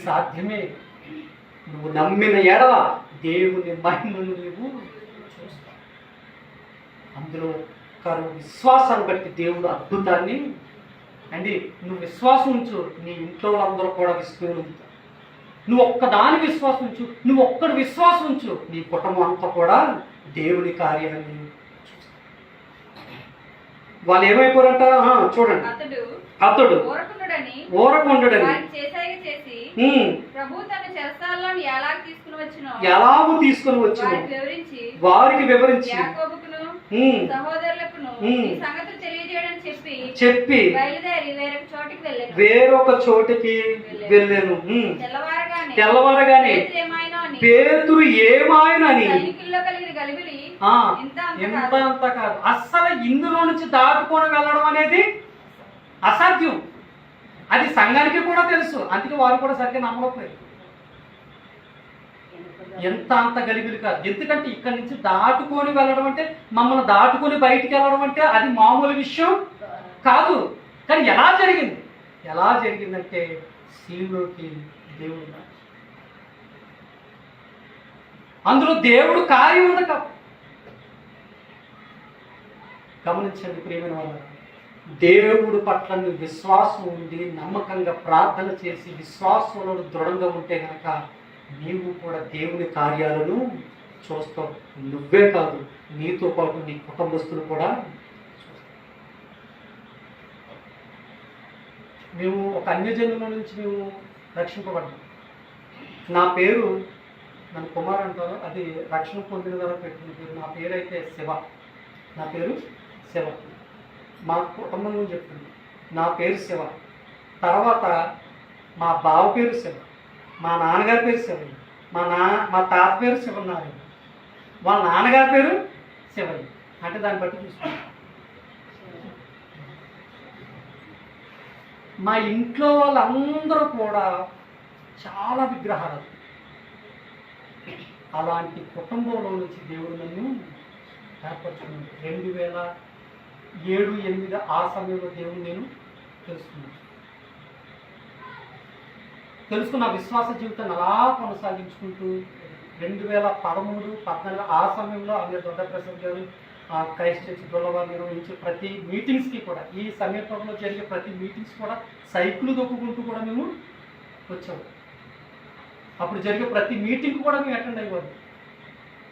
సాధ్యమే. నువ్వు నమ్మిన ఎడల దేవుని మహిమను నీవు చూస్తావు. అందులో విశ్వాసాన్ని బట్టి దేవుడు అద్భుతాన్ని అండి. నువ్వు విశ్వాసం ఉంచు, నీ ఇంట్లో అందరూ కూడా విశ్వాసం ఉంచుతారు. నువ్వు ఒక్కదాని విశ్వాసం ఉంచు, నువ్వు ఒక్కడి విశ్వాసం ఉంచు, నీ కుటుంబం అంతా కూడా దేవుని కార్యాన్ని చూస్తారు. వాళ్ళు ఏమైపోరంట చూడండి, అతడు ఊరకుండడని ఎలాగూ తీసుకుని వచ్చిన వారికి వివరించి చెప్పి వేరొక చోటికి వెళ్ళాను. తెల్లవారగానే పేతురు ఏమాయనని ఎంత అంత కాదు, అస్సలు ఇందులో నుంచి దాటుకొని వెళ్ళడం అనేది అసాధ్యం. అది సంఘానికి కూడా తెలుసు, అందుకే వారు కూడా సరిగ్గా నమ్మకపోయారు. ఎంత అంత గలిబిలి కాదు, ఎందుకంటే ఇక్కడి నుంచి దాటుకొని వెళ్ళడం అంటే, మమ్మల్ని దాటుకొని బయటికి వెళ్ళడం అంటే అది మామూలు విషయం కాదు. కానీ ఎలా జరిగిందంటే సీలోకి దేవుడు, అందులో దేవుడు కార్యం ఉంది. గమనించండి ప్రియమైన వాళ్ళ, దేవుడు పట్ల విశ్వాసం ఉండి నమ్మకంగా ప్రార్థన చేసి విశ్వాసంలో దృఢంగా ఉంటే కనుక నీవు కూడా దేవుని కార్యాలను చూస్తావు. నువ్వే కాదు, నీతో పాటు నీ కుటుంబస్తులు కూడా చూస్తావు. మేము ఒక అన్యజనుల నుంచి మేము రక్షింపబడ్డాం. నా పేరు నన్ను కుమార్ అంటారు, అది రక్షణ పొందిన ద్వారా పెట్టిన పేరు. నా పేరు అయితే శివ. నా పేరు శివ. మా కుటుంబం నుంచి చెప్తుంది, నా పేరు శివ. తర్వాత మా బావ పేరు శివ, మా నాన్నగారి పేరు శివయ్య, మా తాత పేరు శివనారాయణ, వాళ్ళ నాన్నగారి పేరు శివయ్య. అంటే దాన్ని బట్టి చూసుకుంటాం. మా ఇంట్లో వాళ్ళందరూ కూడా చాలా విగ్రహాలు. అలాంటి కుటుంబంలో నుంచి దేవుడు నన్ను ఏర్పరచుకున్నాను. 2007-8 ఆ సమయంలో దేవుడు నేను తెలుసుకున్న విశ్వాస జీవితాన్ని అలా కొనసాగించుకుంటూ 2013-14 ఆ సమయంలో అమీర్ దొడ్డ ప్రసాద్ గారు క్రైస్ట్ చర్చ్ గొల్లవారు నిర్వహించే ప్రతి మీటింగ్స్కి కూడా, ఈ సమీపంలో జరిగే ప్రతి మీటింగ్స్ కూడా సైకిల్ దొక్కుకుంటూ కూడా మేము వచ్చాము. అప్పుడు జరిగే ప్రతి మీటింగ్ కూడా మేము అటెండ్ అయ్యేవాడు.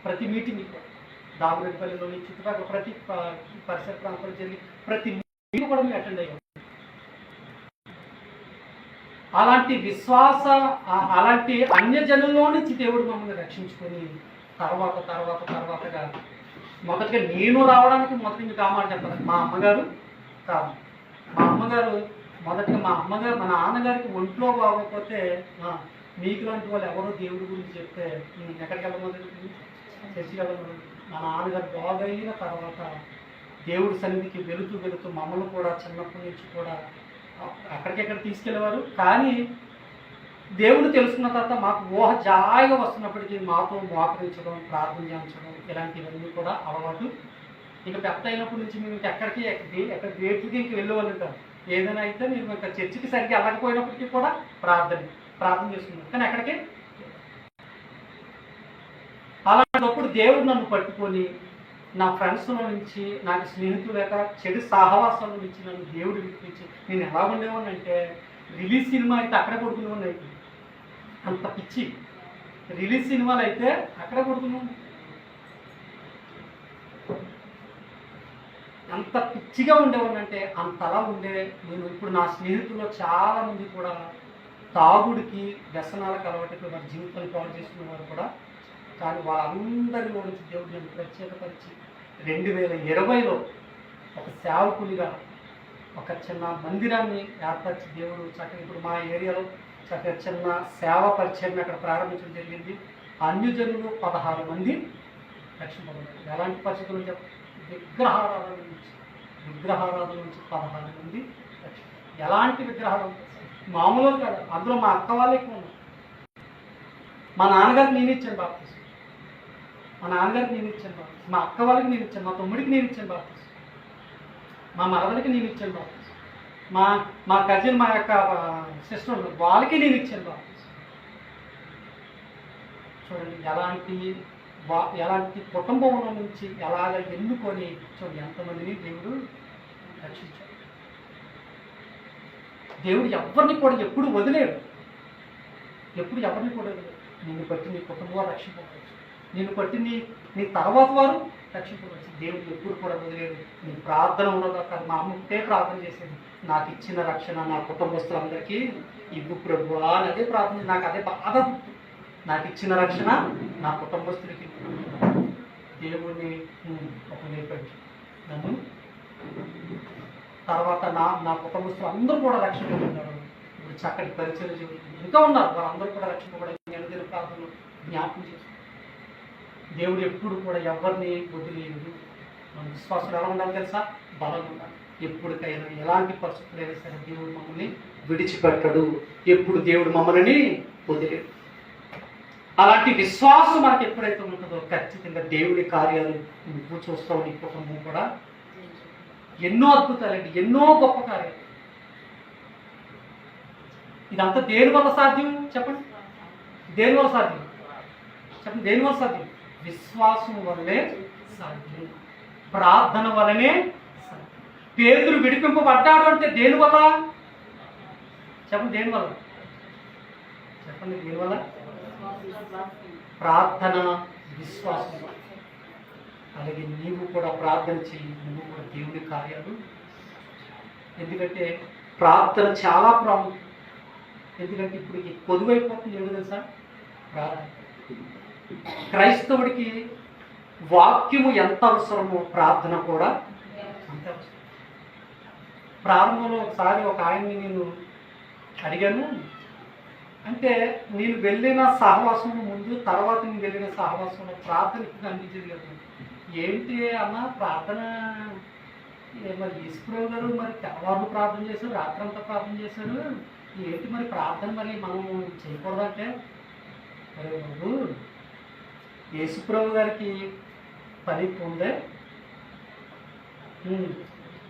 ప్రతి మీటింగ్ కూడా దామరెడ్డిపల్లిలోని చుట్టుపక్కల ప్రతి పరిసర ప్రాంతాల్లో జరిగే ప్రతి మీటింగ్ కూడా మేము అటెండ్ అయ్యేవాడు. అలాంటి అన్యజనుల్లో నుంచి దేవుడు మమ్మల్ని రక్షించుకొని తర్వాతగా మొదటిగా నేను రావడానికి మొదటి మీకు ఆ మాట చెప్పాలి. మా అమ్మగారు కాదు. మా అమ్మగారు మా నాన్నగారికి ఒంట్లో బాగోకపోతే మీకు లాంటి వాళ్ళు ఎవరో దేవుడి గురించి చెప్తే ఎక్కడికి వెళ్ళమని చర్చికి వెళ్ళమని, మా నాన్నగారు బాగైన తర్వాత దేవుడి సన్నిధికి వెళుతూ మమ్మల్ని కూడా చిన్నప్పటి నుంచి కూడా అక్కడికెక్కడ తీసుకెళ్ళేవారు. కానీ దేవుడు తెలుసుకున్న తర్వాత మాకు ఊహ జాయిగా వస్తున్నప్పటికీ మాతో మోకరించడం, ప్రార్థన చేయించడం ఇలాంటివన్నీ కూడా అలవాటు. ఇక పెద్ద అయినప్పటి నుంచి మేము ఎక్కడికి ఎక్కడ గేట్లకి ఇంక వెళ్ళేవాళ్ళు ఉంటాం. ఏదైనా అయితే మేము ఇంకా చర్చికి సరిగ్గా వెళ్ళకపోయినప్పటికీ కూడా ప్రార్థన చేస్తున్నాం. కానీ ఎక్కడికి అలాంటప్పుడు దేవుడు నన్ను పట్టుకొని నా ఫ్రెండ్స్లో నుంచి, నాకు స్నేహితులు లేక చెడు సహవాసాల నుంచి నన్ను దేవుడు విడిపించి నేను ఎలా ఉండేవాడిని అంటే, రిలీజ్ సినిమా అయితే అక్కడే పడుకునేవాడిని. అయితే అంత పిచ్చి. రిలీజ్ సినిమాలు అయితే అక్కడే పడుకునేవాడిని. అంత పిచ్చిగా ఉండేవాడిని అంటే అంతలా ఉండే నేను. ఇప్పుడు నా స్నేహితుల్లో చాలామంది కూడా తాగుడికి, వ్యసనాలకు అలవాటు వారి జీవితాన్ని పాడు చేసుకునే వారు కూడా. కానీ వాళ్ళందరిలో నుంచి దేవుడు నేను ప్రత్యేకపరిచి 2020లో ఒక సేవకునిగా ఒక చిన్న మందిరాన్ని ఏర్పరిచి దేవుడు చక్కగా ఇప్పుడు మా ఏరియాలో చక్కగా చిన్న సేవా పరిచయాన్ని అక్కడ ప్రారంభించడం జరిగింది. అన్యజనులు 16 మంది రక్షింపబడ్డారు. ఎలాంటి పరిస్థితులు విగ్రహారాధన నుంచి 16 మంది ఎలాంటి విగ్రహాలు మామూలుగా కాదు. అందులో మా అక్క వాళ్ళే ఎక్కువ ఉన్నారు. మా నాన్నగారికి నేను ఇచ్చాను బాప్తిసం, మా అక్క వాళ్ళకి నేను ఇచ్చాను, మా తమ్ముడికి నేను ఇచ్చాను బాప్తిసం, మా మరదలకి నేను ఇచ్చాను బాప్తిసం, మా కజిన్ మా యొక్క సిస్టర్ వాళ్ళకి నేను ఇచ్చాను బాప్తిసం. చూడండి ఎలాంటి కుటుంబంలో నుంచి ఎలాగ ఎన్నుకొని చూడండి ఎంతమందిని దేవుడు రక్షించాడు. దేవుడు ఎవరిని కూడా ఎప్పుడు వదిలేడు. నిన్ను బట్టి నీ కుటుంబం రక్షింపవచ్చు, నిన్ను బట్టి నీ తర్వాత వారు రక్షింపవచ్చు. దేవుడు ఎప్పుడు కూడా వదిలేడు. నీ ప్రార్థన ఉన్నదో కాదు. మా అమ్మ ఒకటే ప్రార్థన చేసేది, నాకు ఇచ్చిన రక్షణ నా కుటుంబస్తులందరికీ ఇవ్వు ప్రభువా అని అదే ప్రార్థన. నాకు అదే బాగా గుర్తు. నాకు ఇచ్చిన రక్షణ నా కుటుంబస్తుడికి. దేవుడిని ఒక నేర్పడి నన్ను తర్వాత నా కుటుంబస్తులు అందరూ కూడా రక్షణ పొందారు. ఇప్పుడు చక్కటి పరిచయం జరుగుతుంది. ఇంకా ఉన్నారు వారందరూ కూడా రక్షింపబడి అనుదిన ప్రార్థనలు జ్ఞాపకం చేస్తారు. దేవుడు ఎప్పుడు కూడా ఎవరిని వదిలేయడు. మన విశ్వాసం ఎలా ఉండాలి తెలుసా? బలంగా ఉండాలి. ఎప్పటికైనా ఎలాంటి పరిస్థితులు అయినా సరే దేవుడు మమ్మల్ని విడిచిపెట్టడు. ఎప్పుడు దేవుడు మమ్మల్ని వదిలేడు. అలాంటి విశ్వాసం మనకి ఎప్పుడైతే ఉంటుందో ఖచ్చితంగా దేవుడి కార్యాలు నువ్వు చూస్తావు. నీ కుటుంబం కూడా ఎన్నో అద్భుతాలండి, ఎన్నో గొప్ప కార్యాలు. ఇదంతా దేని వల్ల సాధ్యం చెప్పండి? దేనివల్ల సాధ్యం చెప్పండి? దేనివల్ల సాధ్యం? విశ్వాసం వల్లే సాధ్యం, ప్రార్థన వల్లనే సాధ్యం. పేతురు విడిపింపబడ్డాడు అంటే దేనివల్ల చెప్పండి? దేనివల్ల చెప్పండి? దేనివల్ల? ప్రార్థన, విశ్వాసం. అలాగే నీవు కూడా ప్రార్థన చెయ్యి. నువ్వు కూడా దేవుడి కార్యాలు. ఎందుకంటే ప్రార్థన చాలా ప్రాముఖ్యం. ఎందుకంటే ఇప్పుడు ఈ పొదువైపోతుంది ఏమి తెలుసా? ప్రార్థన. క్రైస్తవుడికి వాక్యము ఎంత అవసరమో ప్రార్థన కూడా అంతే అవసరం. ప్రారంభంలో ఒకసారి ఒక ఆయన్ని నేను అడిగాను, అంటే నేను వెళ్ళిన సహవాసంలో ముందు తర్వాత నేను వెళ్ళిన సహవాసంలో ప్రార్థన ఇప్పుడు అనిపించేది కదా. ఏంటి అన్న ప్రార్థన మరి ఈశ్వరరావు గారు మరి తెల్లవారు ప్రార్థన చేశారు, రాత్రంతా ప్రార్థన చేశారు, ఏంటి మరి ప్రార్థన మరి మనం చేయకూడదంటే, మరి బాబు యేసుప్రభు గారికి పని ఉందే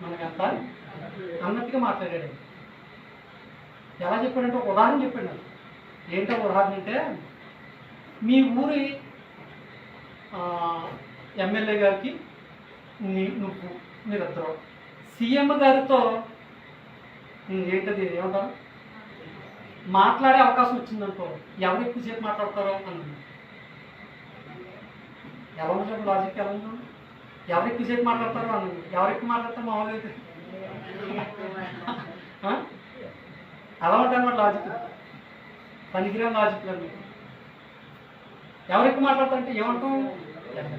మనకంతా అన్నట్టుగా మాట్లాడాడు. ఎలా చెప్పాడంటే ఒక ఉదాహరణ చెప్పాడు నాకు. ఏంటో ఉదాహరణ అంటే, మీ ఊరి ఎమ్మెల్యే గారికి నువ్వు మీరిద్దరు సీఎం గారితో ఏంటది ఏమంటారు మాట్లాడే అవకాశం వచ్చిందనుకో, ఎవరు ఎక్కువసేపు మాట్లాడతారో అన్నాడు. ఎలా ఉంటుంది లాజిక్? ఎలా ఉంటుంది? ఎవరు ఎక్కువసేపు మాట్లాడతారో అన్నాడు. ఎవరు ఎక్కువ మాట్లాడతారు మామూలుగా అయితే అలా ఉంటాయి అన్నమాట లాజిక్. పనికిరాని లాజిక్ అండి. ఎవరు ఎక్కువ మాట్లాడతారంటే ఏమంటాం?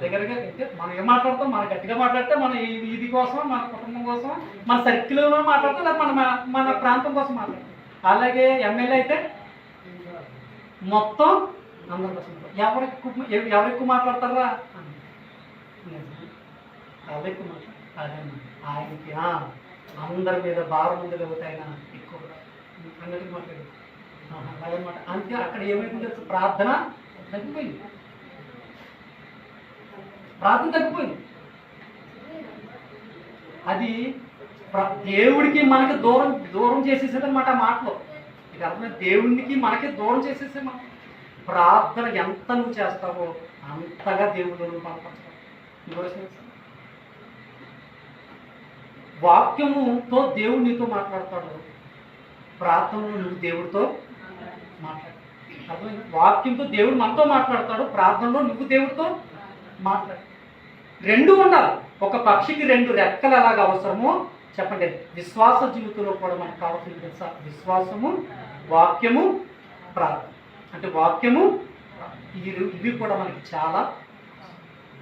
దగ్గరగా అయితే మనం ఏం మాట్లాడతాం? మనం గట్టిగా మాట్లాడితే మన ఇది కోసం, మన కుటుంబం కోసం, మన సర్కిల్లో మాట్లాడతాం, లేదా మన ప్రాంతం కోసం మాట్లాడతాం. అలాగే ఎమ్మెల్యే అయితే మొత్తం అందరి కోసం. ఎవరు ఎక్కువ మాట్లాడతారా? ఎవరు ఎక్కువ మాట్లాడతారు? అదే ఆయనకి అందరి మీద భారం ఉంది కాబట్టి ఆయన ఎక్కువ అన్నట్టు మాట్లాడారు. అలాగనమాట. అంతే. అక్కడ ఏమైంది తెలుసు? ప్రార్థన తగ్గిపోయింది. ప్రార్థన తగ్గిపోయింది. అది దేవుడికి మనకి దూరం చేసేసేదన్నమాట మాటలో. ఇక అర్థమైంది. దేవునికి మనకి దూరం చేసేసే మాట. ప్రార్థన ఎంత నువ్వు చేస్తావో అంతగా దేవుడు నువ్వు బలపరచావు. వాక్యముతో దేవుడు నీతో మాట్లాడతాడు, ప్రార్థనలో నువ్వు దేవుడితో మాట్లాడు. అర్థమైంది. వాక్యంతో దేవుడు మనతో మాట్లాడతాడు, ప్రార్థనలో నువ్వు దేవుడితో మాట్లాడు. రెండు ఉండాలి. ఒక పక్షికి రెండు రెక్కలు ఎలాగ అవసరమో చెప్పండి, విశ్వాస జీవితంలో కూడా మనకు కావాల్సింది తెలుసా? విశ్వాసము, వాక్యము, ప్రార్థన. అంటే వాక్యము ఇవి కూడా మనకి చాలా.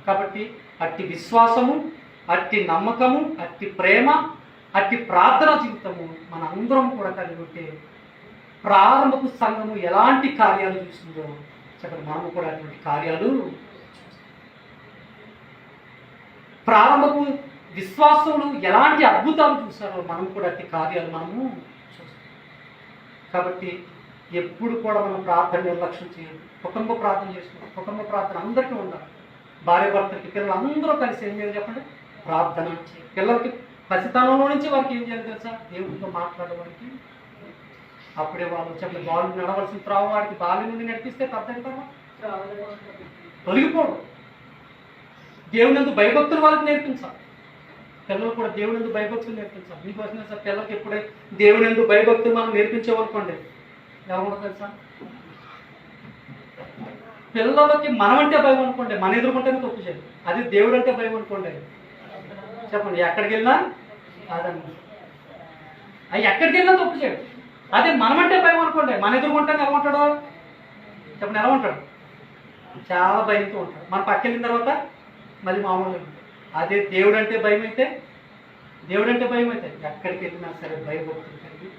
కాబట్టి అట్టి విశ్వాసము, అట్టి నమ్మకము, అట్టి ప్రేమ, అట్టి ప్రార్థన జీవితము మన అందరం కూడా కలిగి ఉంటే ప్రారంభపు సంఘము ఎలాంటి కార్యాలు చూసిందో చెప్పండి, మనము కూడా అటువంటి కార్యాలు. ప్రారంభపు విశ్వాసములు ఎలాంటి అద్భుతాలు చూసారో మనం కూడా అట్టి కార్యాలు మనము చూస్తాం. కాబట్టి ఎప్పుడు కూడా మనం ప్రార్థన నిర్లక్ష్యం చేయాలి. కుటుంబ ప్రార్థన చేసుకోవాలి. కుటుంబ ప్రార్థన అందరికీ ఉండాలి. భార్య భర్తలకి, పిల్లలు అందరూ కలిసి ఏం చేయాలి చెప్పండి? ప్రార్థన చేయాలి. పిల్లలకి పసితనంలో నుంచి వారికి ఏం చేయాలి తెలుసా? దేవుడితో మాట్లాడేవారికి. అప్పుడే వాళ్ళు చెప్పండి, వాళ్ళు నడవలసిన త్రావ వాడికి బాల్యం నుండి నడిపిస్తే పెద్ద తొలగిపోవడం. దేవుని ఎందుకు భయభక్తులు వాళ్ళకి నేర్పించాలి. పిల్లలు కూడా దేవుని ఎందుకు భయభక్తులు నేర్పించాలి. మీకోసం సార్ పిల్లలకి ఎప్పుడే దేవుని ఎందుకు భయభక్తులు మనం నేర్పించేవాళ్ళనుకోండి ఎవరు తెలుసా? పిల్లలకి మనమంటే భయం అనుకోండి, మన ఎదుర్కొంటేనే తప్పు చేయాలి. అది దేవుడు అంటే భయం అనుకోండి చెప్పండి, ఎక్కడికి వెళ్ళినా అదన్నమాట. అవి ఎక్కడికి వెళ్ళినా తప్పు చేయడు. అదే మనమంటే భయం అనుకోండి, మన ఎదుర్కొంటేనే ఎలా ఉంటాడు చెప్పండి? ఎలా ఉంటాడు? చాలా భయంతో ఉంటాడు. మన పక్క వెళ్ళిన తర్వాత మళ్ళీ మామూలుగా ఉంటాడు. అదే దేవుడు అంటే భయం అయితే ఎక్కడికి వెళ్ళినా సరే భయభక్తులు కలిగి.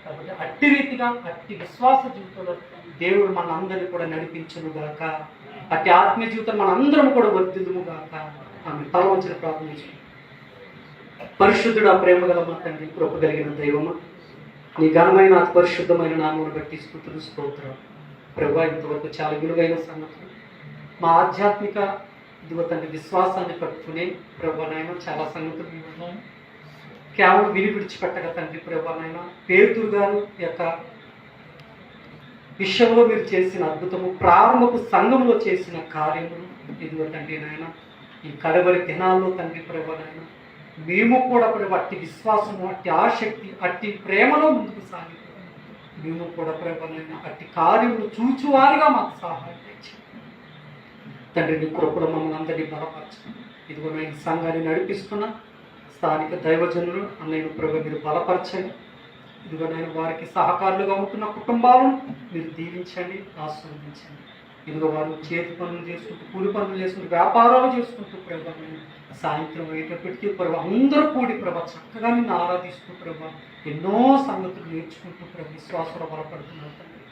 కాబట్టి అట్టి రీతిగా అట్టి విశ్వాస జీవితంలో దేవుడు మన అందరినీ కూడా నడిపించును గాక. అట్టి ఆత్మీయ జీవితం మన అందరం కూడా వర్ధిల్లుము గాక. ఆమె తల వంచిన ప్రార్థించు. పరిశుద్ధుడు, ఆ ప్రేమ గల మా తండ్రి, కృప కలిగిన దైవము, నీ ఘనమైన అతి పరిశుద్ధమైన నామమును బట్టి స్తుతులు, స్తోత్రాలు ప్రభువా. ఇంతవరకు చాలా విలువైన సంగతులు మా ఆధ్యాత్మిక ఇదిగో తండ్రి విశ్వాసాన్ని పట్టుకునే ప్రభువా నాయన చాలా సంగతులు ఉన్నాయి. కేవలం విడిచిపెట్టక తండ్రి ప్రభువా నాయన పేతురు గారు యొక్క విషయంలో మీరు చేసిన అద్భుతము, ప్రారంభపు సంఘంలో చేసిన కార్యములు ఇదిగో తండ్రి నాయన ఈ కడవరి దినాల్లో తండ్రి ప్రభువా నాయన మేము కూడా ప్రభు అట్టి విశ్వాసము, అట్టి ఆసక్తి, అట్టి ప్రేమలో ముందుకు సాగి మేము కూడా ప్రభువా నాయన అట్టి కార్యములు చూచువారిగా మాకు సహాయం చేయండి తండ్రి. నీ కృపలో మమ్మల్ని అందరినీ బలపరచండి. ఇదిగో నేను సంఘాన్ని నడిపిస్తున్న స్థానిక దైవజనులు అన్నయ్య ప్రభు మీరు బలపరచండి. ఇదిగో నాయన వారికి సహకారులుగా ఉంటున్న కుటుంబాలను మీరు దీవించండి, ఆశీర్వదించండి. ఇదిగో వారు చేతి పనులు చేసుకుంటూ, కూలి పనులు చేసుకుంటూ, వ్యాపారాలు చేసుకుంటూ ప్రభా సాయంత్రం అయ్యేటప్పటికీ ప్రభా అందరూ కూడి ప్రభా చక్కగా నిన్ను ఆరాధిస్తూ ప్రభా ఎన్నో సంగతులు నేర్చుకుంటూ ప్రభా విశ్వాసంలో బలపడుతున్నారు తండ్రి.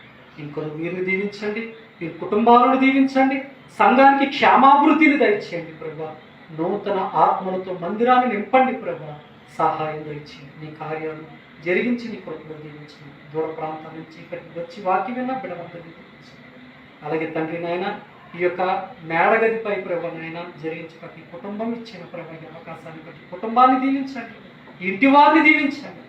ఇంకో వీరిని దీవించండి, వీరి కుటుంబాలను దీవించండి, సంఘానికి క్షేమాభివృద్ధిని దయచేయండి ప్రభా. నూతన ఆత్మలతో మందిరాన్ని నింపండి ప్రభా. సహాయం దయచేయండి, నీ కార్యాలు జరిగించి నీ కొరకు దీవించండి. దూర ప్రాంతాల నుంచి ఇక్కడికి వచ్చి వాక్యం విన్న బిడ్డలందరినీ దీవించండి. అలాగే తండ్రి నాయన ఈ యొక్క మేడగదిపై ప్రభా నాయన జరిగించి ప్రతి కుటుంబం ఇచ్చిన ప్రభా ఈ అవకాశాన్ని బట్టి కుటుంబాన్ని దీవించండి, ఇంటి వారిని దీవించండి,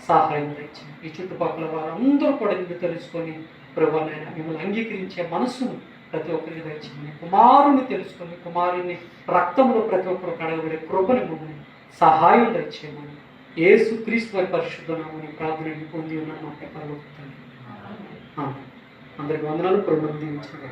సహాయం తెచ్చండి. ఈ చుట్టుపక్కల వారందరూ కూడా నిన్ను తెలుసుకొని ప్రభా నాయన మిమ్మల్ని అంగీకరించే మనసును ప్రతి ఒక్కరికి తెచ్చండి. కుమారుని తెలుసుకొని కుమారుని రక్తంలో ప్రతి ఒక్కరు కడగబడే కృపని మమ్మల్ని సహాయం తెచ్చేయమని యేసు క్రీస్తు వారి పరిశుద్ధ నామమున ప్రార్థన పొంది ఉన్న మా పరలోక తండ్రి. అందరికి వందనాలు. ప్రభువును దీవించండి.